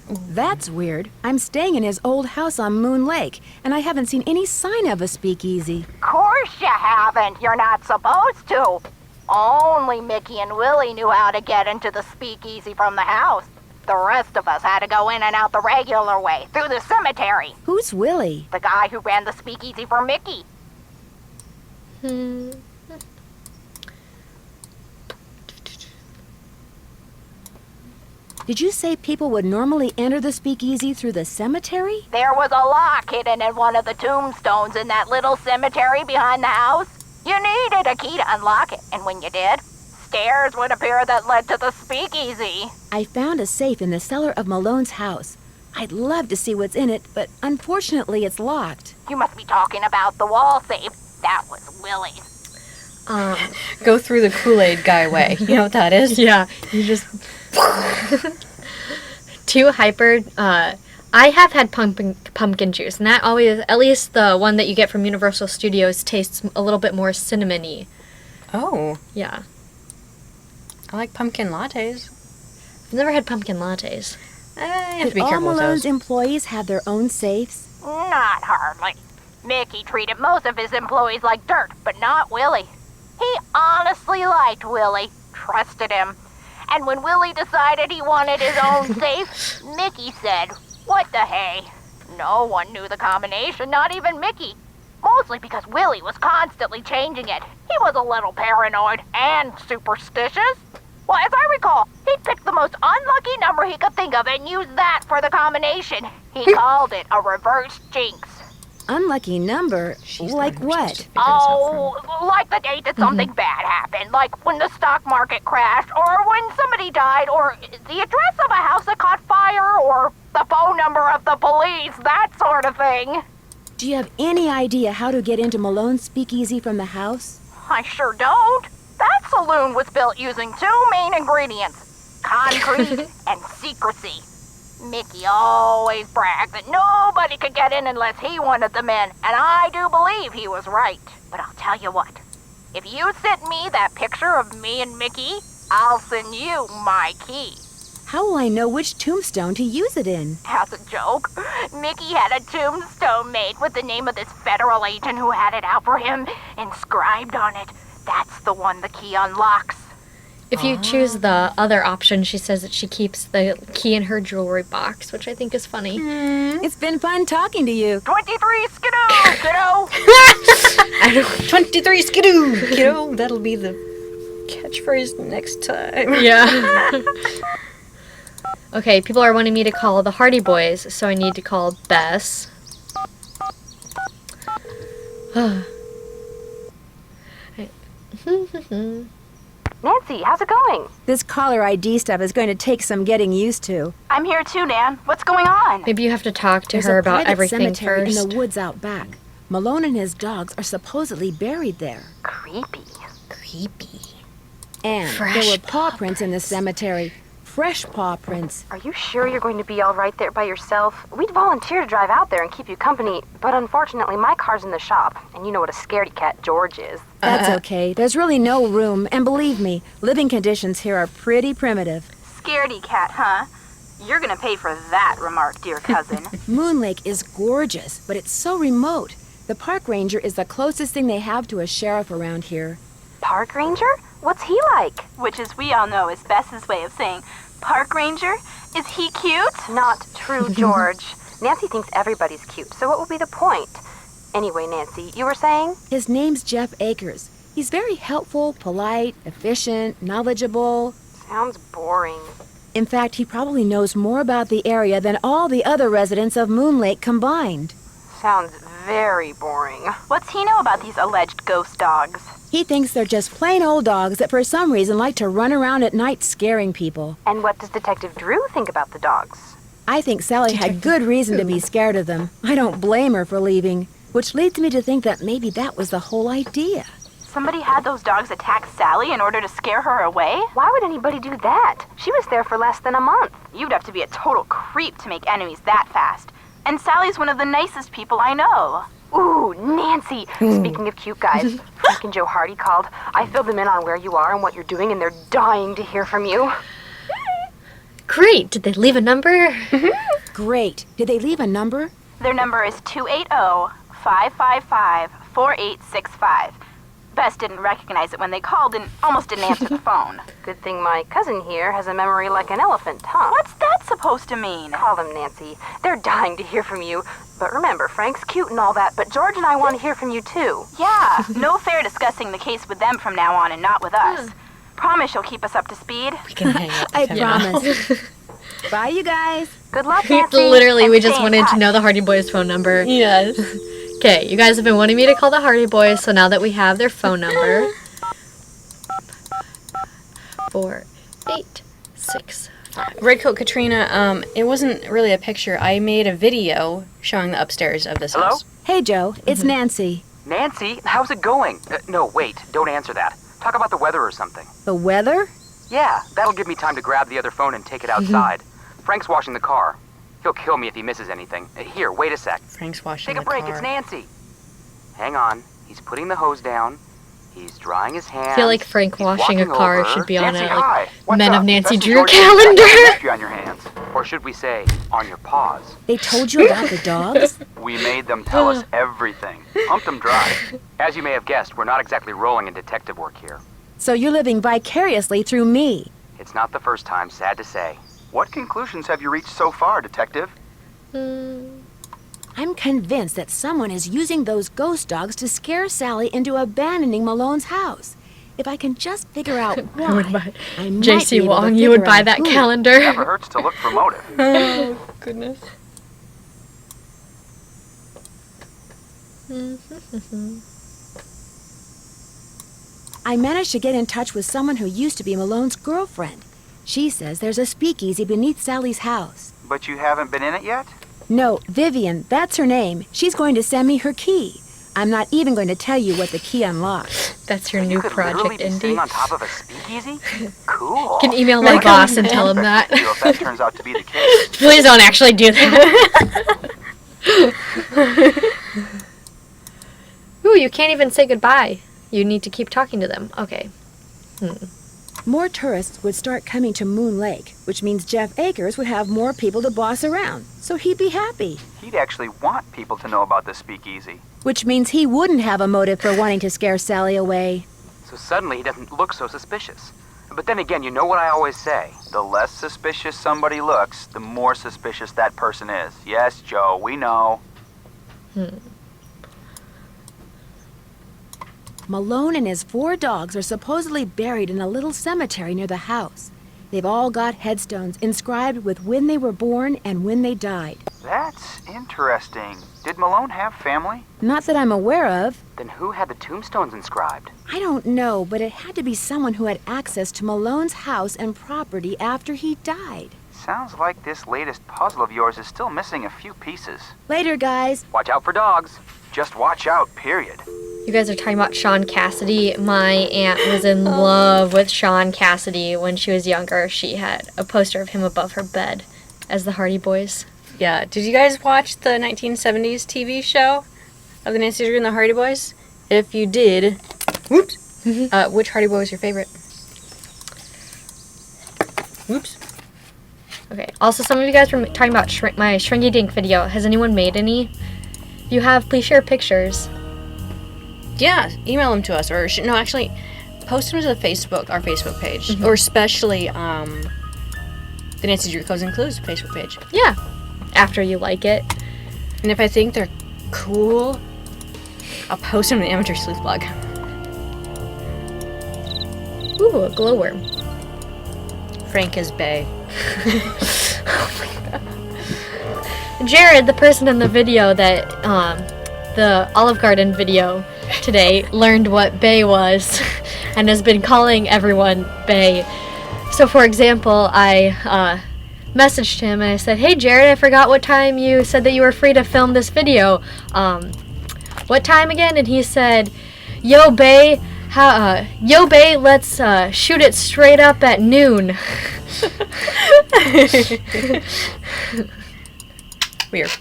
That's weird. I'm staying in his old house on Moon Lake, and I haven't seen any sign of a speakeasy. Of course you haven't. You're not supposed to. Only Mickey and Willie knew how to get into the speakeasy from the house. The rest of us had to go in and out the regular way, through the cemetery. Who's Willie? The guy who ran the speakeasy for Mickey. Did you say people would normally enter the speakeasy through the cemetery? There was a lock hidden in one of the tombstones in that little cemetery behind the house. You needed a key to unlock it, and when you did, stairs would appear that led to the speakeasy. I found a safe in the cellar of Malone's house. I'd love to see what's in it, but unfortunately it's locked. You must be talking about the wall safe. That was Willie's. Go through the Kool-Aid guy way. You know what that is? Yeah, you just... Too hyper. I have had pumpkin juice, and that always, at least the one that you get from Universal Studios, tastes a little bit more cinnamony. Oh, Yeah. I like pumpkin lattes. I've never had pumpkin lattes. You have to Did be all careful with Malone's those. employees have their own safes? Not hardly. Mickey treated most of his employees like dirt, but not Willie. He honestly liked Willie, trusted him. And when Willie decided he wanted his own safe, Mickey said, "What the hey?" No one knew the combination, not even Mickey. Mostly because Willie was constantly changing it. He was a little paranoid and superstitious. Well, as I recall, he picked the most unlucky number he could think of and used that for the combination. He called it a reverse jinx. Unlucky number? Like what? Oh, like the date that something bad happened, like when the stock market crashed, or when somebody died, or the address of a house that caught fire. fire or the phone number of the police, that sort of thing. Do you have any idea how to get into Malone's speakeasy from the house? I sure don't. That saloon was built using 2 main ingredients, concrete and secrecy. Mickey always bragged that nobody could get in unless he wanted them in, and I do believe he was right. But I'll tell you what, if you send me that picture of me and Mickey, I'll send you my key. How will I know which tombstone to use it in? As a joke, Mickey had a tombstone made with the name of this federal agent who had it out for him inscribed on it. That's the one the key unlocks. If you choose the other option, she says that she keeps the key in her jewelry box, which I think is funny. It's been fun talking to you. 23 skidoo, kiddo! 23 skidoo, kiddo. That'll be the catchphrase next time. Yeah. Okay, people are wanting me to call the Hardy Boys, so I need to call Bess. Nancy, how's it going? This caller ID stuff is going to take some getting used to. I'm here too, Nan. What's going on? Maybe you have to talk to There's her a about private everything cemetery first. in the woods out back. Malone and his dogs are supposedly buried there. Creepy. Creepy. And Fresh there were paw paw prints in the cemetery. Fresh paw prints. Are you sure you're going to be all right there by yourself? We'd volunteer to drive out there and keep you company, but unfortunately my car's in the shop, and you know what a scaredy cat George is. That's okay. There's really no room, and believe me, living conditions here are pretty primitive. Scaredy cat, huh? You're gonna pay for that remark, dear cousin. Moon Lake is gorgeous, but it's so remote. The park ranger is the closest thing they have to a sheriff around here. Park ranger? What's he like? Which, as we all know, is Bess's way of saying, park ranger? Is he cute? Not true, George. Nancy thinks everybody's cute, so what will be the point? Anyway, Nancy, you were saying? His name's Jeff Akers. He's very helpful, polite, efficient, knowledgeable. Sounds boring. In fact, he probably knows more about the area than all the other residents of Moon Lake combined. Sounds very boring. What's he know about these alleged ghost dogs? He thinks they're just plain old dogs that for some reason like to run around at night scaring people. And what does Detective Drew think about the dogs? I think Sally had good reason to be scared of them. I don't blame her for leaving, which leads me to think that maybe that was the whole idea. Somebody had those dogs attack Sally in order to scare her away? Why would anybody do that? She was there for less than a month. You'd have to be a total creep to make enemies that fast. And Sally's one of the nicest people I know. Ooh, Nancy! Speaking of cute guys, Frank and Joe Hardy called. I filled them in on where you are and what you're doing, and they're dying to hear from you. Great! Did they leave a number? Great. Did they leave a number? Their number is 280-555-4865. Bess didn't recognize it when they called and almost didn't answer the phone. Good thing my cousin here has a memory like an elephant, huh? What's that supposed to mean? Call them, Nancy. They're dying to hear from you. But remember, Frank's cute and all that, but George and I want to hear from you too. Yeah, no fair discussing the case with them from now on and not with us. Promise you'll keep us up to speed? We can hang out. I promise. Bye, you guys. Good luck, Nancy. Literally, and we just stay in wanted to touch. know the Hardy Boys' phone number. Yes. Okay, you guys have been wanting me to call the Hardy Boys, so now that we have their phone number. 4865. Redcoat Katrina, it wasn't really a picture. I made a video showing the upstairs of this Hello? house. Hey, Joe. It's Nancy. Nancy, how's it going? No, wait, don't answer that. Talk about the weather or something. The weather? Yeah, that'll give me time to grab the other phone and take it outside. Frank's washing the car. He'll kill me if he misses anything. Here, wait a sec. Frank's washing Take the a break, car. it's Nancy. Hang on. He's putting the hose down. He's drying his hands. I feel like Frank He's washing a walking car over. should be on Nancy, a hi. What's Men up? of Nancy Bessie Drew George calendar. got a mystery on your hands. Or should we say, on your paws? They told you about the dogs? We made them tell us everything. Pumped them dry. As you may have guessed, we're not exactly rolling in detective work here. So you're living vicariously through me. It's not the first time, sad to say. What conclusions have you reached so far, Detective? I'm convinced that someone is using those ghost dogs to scare Sally into abandoning Malone's house. If I can just figure out why, I would buy I might J.C. be able to Wong, you would figure buy out that who. calendar. Never hurts to look for motive. Oh, goodness. I managed to get in touch with someone who used to be Malone's girlfriend. She says there's a speakeasy beneath Sally's house. But you haven't been in it yet? No, Vivian, that's her name. She's going to send me her key. I'm not even going to tell you what the key unlocks. That's your You new could project, literally be Indy. sitting on top of a speakeasy? Cool. You can email my boss and tell him that. If that turns out to be the case. Please don't actually do that. Ooh, you can't even say goodbye. You need to keep talking to them. Okay. More tourists would start coming to Moon Lake, which means Jeff Akers would have more people to boss around, so he'd be happy. He'd actually want people to know about the speakeasy. Which means he wouldn't have a motive for wanting to scare Sally away. So suddenly he doesn't look so suspicious. But then again, you know what I always say. The less suspicious somebody looks, the more suspicious that person is. Yes, Joe, we know. Malone and his 4 dogs are supposedly buried in a little cemetery near the house. They've all got headstones inscribed with when they were born and when they died. That's interesting. Did Malone have family? Not that I'm aware of. Then who had the tombstones inscribed? I don't know, but it had to be someone who had access to Malone's house and property after he died. Sounds like this latest puzzle of yours is still missing a few pieces. Later, guys. Watch out for dogs. Just watch out, period. You guys are talking about Sean Cassidy. My aunt was in love with Sean Cassidy when she was younger. She had a poster of him above her bed as the Hardy Boys. Yeah. Did you guys watch the 1970s TV show of the Nancy Drew and the Hardy Boys? If you did, whoops. Which Hardy Boy was your favorite? Whoops. Okay. Also, some of you guys were talking about my Shrinky Dink video. Has anyone made any? If you have, please share pictures. Yeah, email them to us, or no, actually, post them to the our Facebook page, or especially the Nancy Drew Codes and Clues Facebook page. Yeah, after you like it. And if I think they're cool, I'll post them to the Amateur Sleuth Blog. Ooh, a glowworm. Frank is bae. Jared, the person in the video that, the Olive Garden video today, learned what bae was and has been calling everyone bae. So, for example, I messaged him and I said, "Hey, Jared, I forgot what time you said that you were free to film this video. What time again?" And he said, "Yo, bae, let's shoot it straight up at noon." Weird.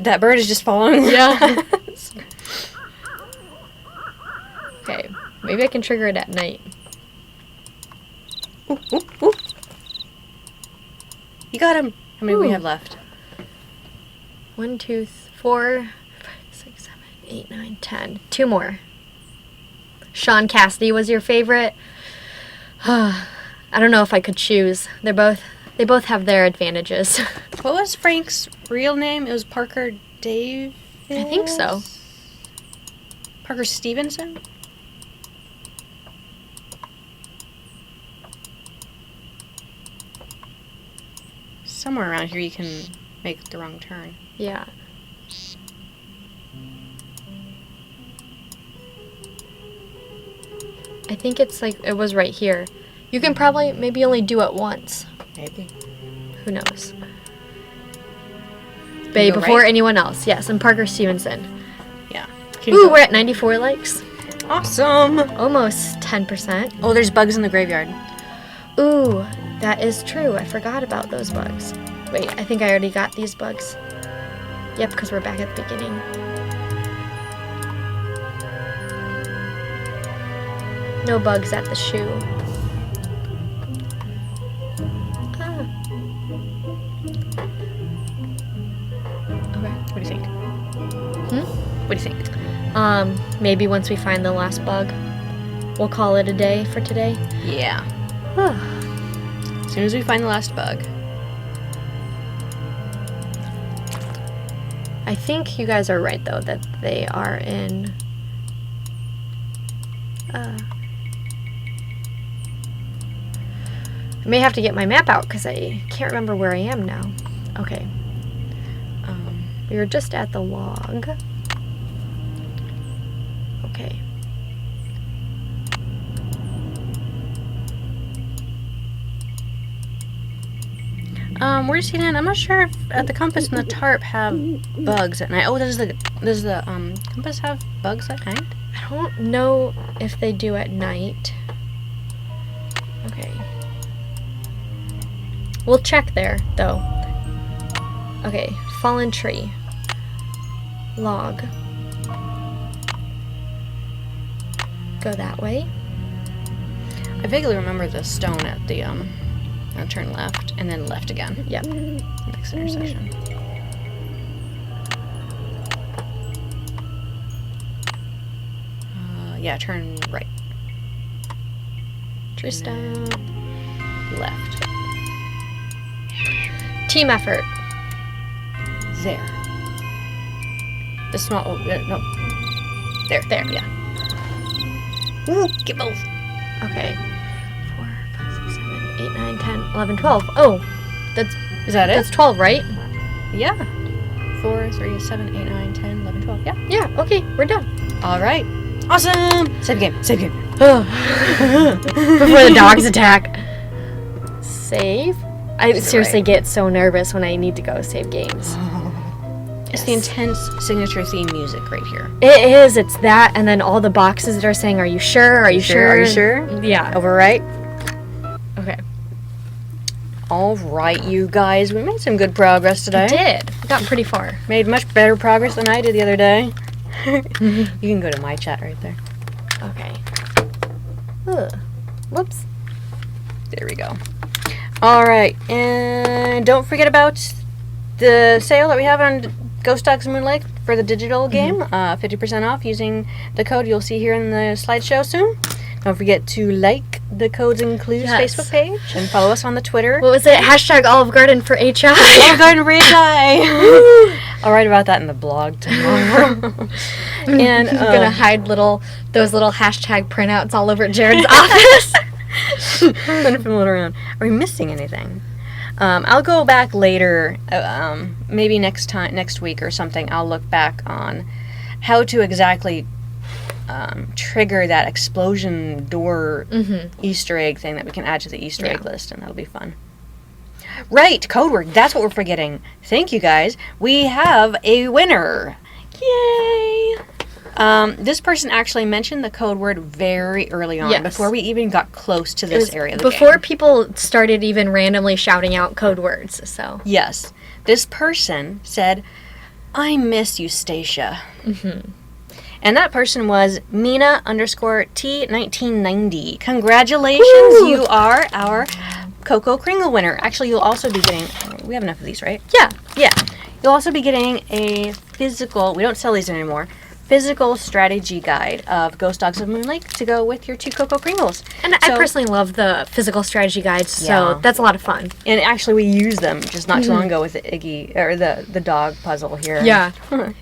That bird is just following. Yeah. Okay, maybe I can trigger it at night. Ooh, ooh, ooh. You got him. How many do we have left? 1, 2, 4, 5, 6, 7, 8, 9, 10. 2 more. Sean Cassidy was your favorite. I don't know if I could choose. They both have their advantages. What was Frank's real name? It was Parker Davis? I think so. Parker Stevenson? Somewhere around here you can make the wrong turn. Yeah. I think it's like, it was right here. You can probably maybe only do it once. Maybe. Who knows? Bae before anyone else. Yes, and Parker Stevenson. Yeah. Ooh, we're at 94 likes. Awesome. Almost 10%. Oh, there's bugs in the graveyard. Ooh, that is true. I forgot about those bugs. Wait, I think I already got these bugs. Yep, because we're back at the beginning. No bugs at the shoe. Ah. Okay. What do you think? What do you think? Maybe once we find the last bug, we'll call it a day for today. Yeah. As soon as we find the last bug. I think you guys are right, though, that they are in... I may have to get my map out, because I can't remember where I am now. Okay. We were just at the log. Okay. Where's he in? I'm not sure if at the compass and the tarp have bugs at night. Oh, does the compass have bugs at night? I don't know if they do at night. Okay. We'll check there, though. Okay, fallen tree. Log. Go that way. I vaguely remember the stone at the turn left and then left again. Yep. Next intersection. Yeah, turn right. Tree stump. Left. Team effort. There. The small. Oh, no. There. There. Yeah. Ooh, get both. Okay. 4, 5, 6, 7, 8, 9, 10, 11, 12. Oh, Is that it? that's 12, right? Yeah. 4, 3, 7, 8, 9, 10, 11, 12. Yeah. Yeah, okay, we're done. All right. Awesome. Save game. Save game. Before the dogs attack. Save? I seriously get so nervous when I need to go save games. It's the intense signature theme music right here. It is. It's that, and then all the boxes that are saying, "Are you sure? Are you sure? Are you sure?" Yeah. Overwrite. Okay. All right, you guys. We made some good progress today. We did. We got pretty far. Made much better progress than I did the other day. You can go to my chat right there. Okay. Ugh. Whoops. There we go. All right, and don't forget about the sale that we have on Ghost Dogs Moonlight for the digital game. 50% off using the code you'll see here in the slideshow soon. Don't forget to like the Codes and Clues Facebook page and follow us on the Twitter. What was it? Hashtag Olive Garden for HI. Olive Garden for HI. I'll write about that in the blog tomorrow. And I'm gonna hide those little hashtag printouts all over Jared's office. I'm gonna fiddle it around. Are we missing anything? I'll go back later, maybe next week or something. I'll look back on how to exactly trigger that explosion door Easter egg thing that we can add to the Easter egg list, and that'll be fun. Right, code word. That's what we're forgetting. Thank you, guys. We have a winner. Yay! This person actually mentioned the code word very early on, before we even got close to this area of the before game. people started even randomly shouting out code words. So yes, this person said, "I miss you, Stacia." And that person was Mina_T1990. Congratulations, you are our Coco Kringle winner. Actually, you'll also be getting. We have enough of these, right? yeah. You'll also be getting a physical. We don't sell these anymore. Physical strategy guide of Ghost Dogs of Moonlake to go with your 2 Coco Kringles. And I personally love the physical strategy guides, so that's a lot of fun. And actually, we used them just not too long ago with the Iggy, or the dog puzzle here. Yeah.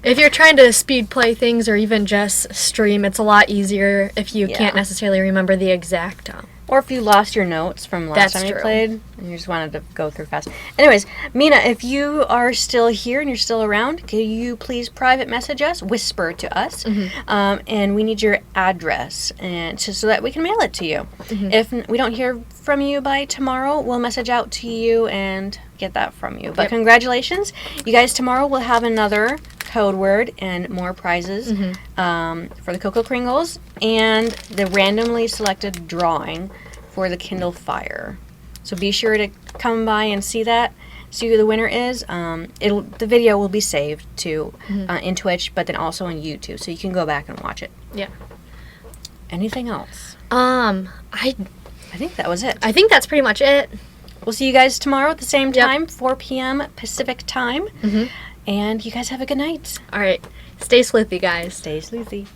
If you're trying to speed play things or even just stream, it's a lot easier if you can't necessarily remember the exact. Or if you lost your notes from last time you played and you just wanted to go through fast. Anyways, Mina, if you are still here and you're still around, can you please private message us, whisper to us, and we need your address and so that we can mail it to you. If we don't hear from you by tomorrow, we'll message out to you and get that from you. But congratulations. You guys, tomorrow we'll have another code word and more prizes for the Coco Kringles and the randomly selected drawing for the Kindle Fire. So be sure to come by and see that, see who the winner is. The video will be saved to in Twitch, but then also on YouTube, so you can go back and watch it. Yeah. Anything else? I think that was it. I think that's pretty much it. We'll see you guys tomorrow at the same time, 4 p.m. Pacific time. And you guys have a good night. All right. Stay sleuthy, guys. Stay sleuthy.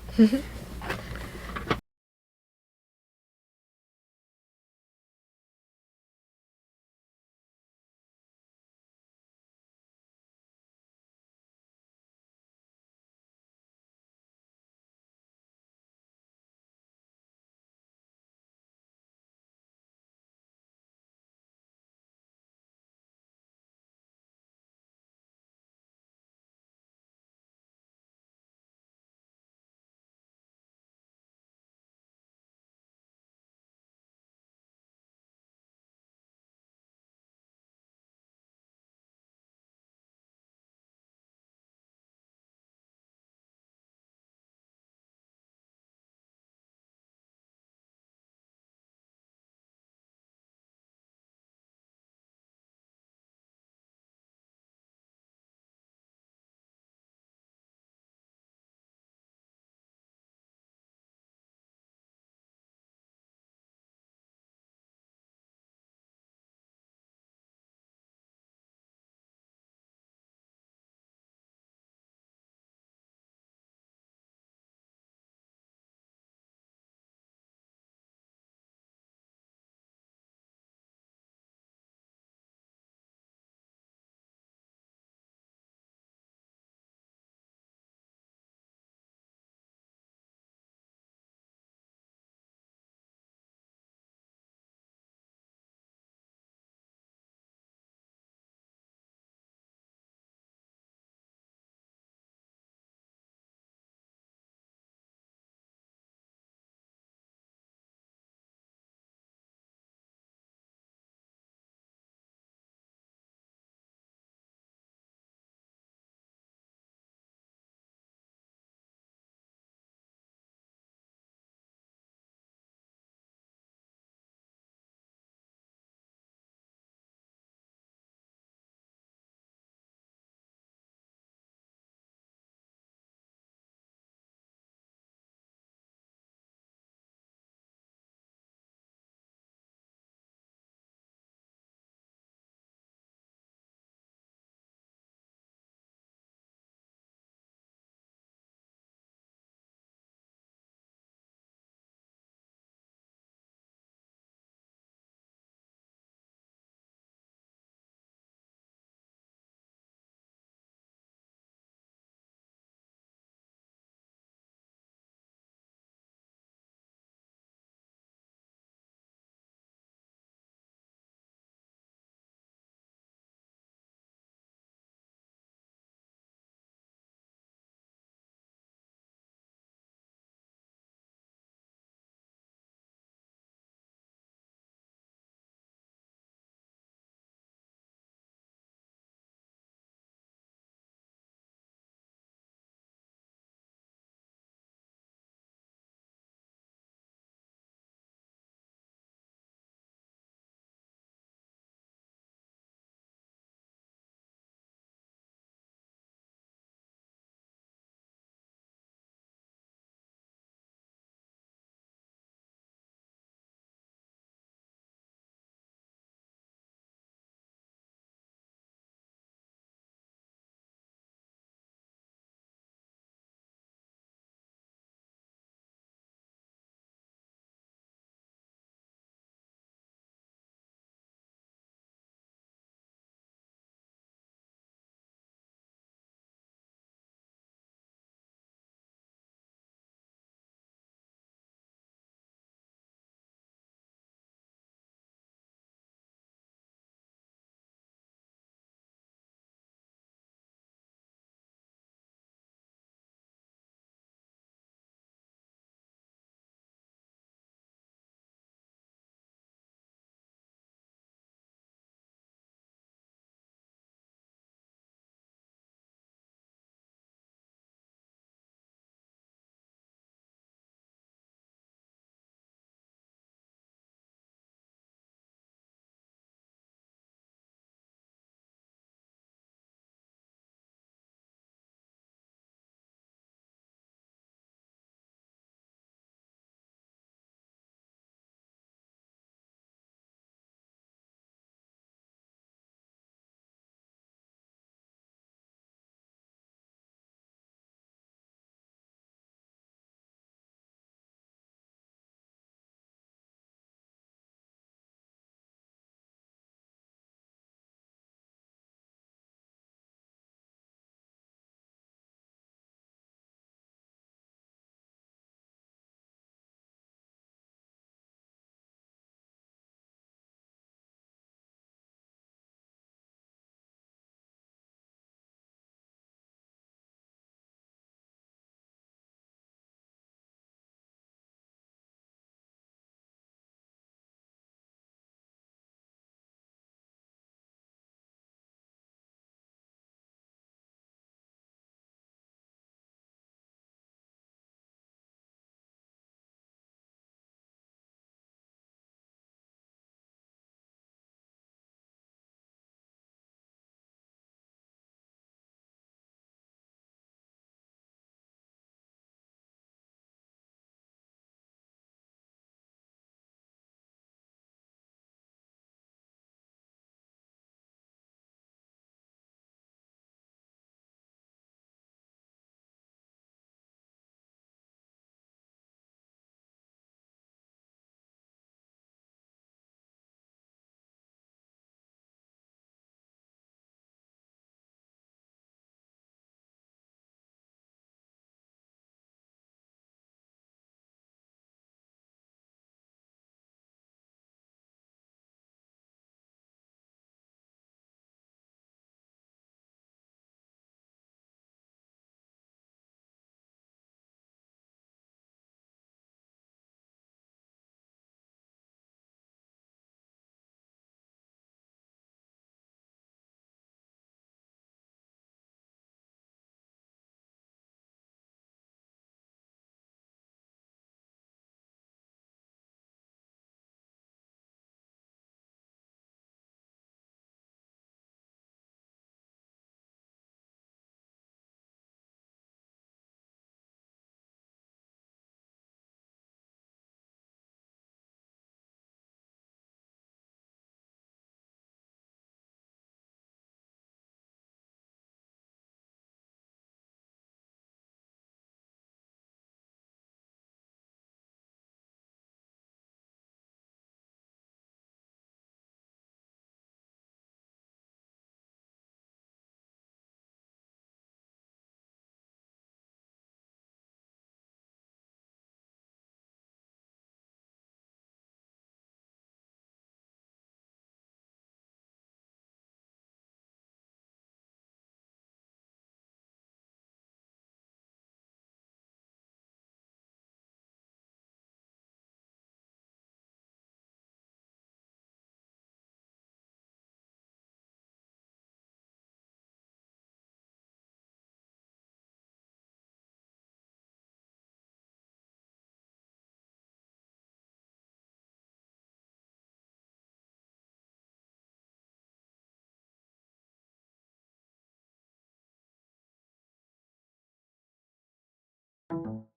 Bye.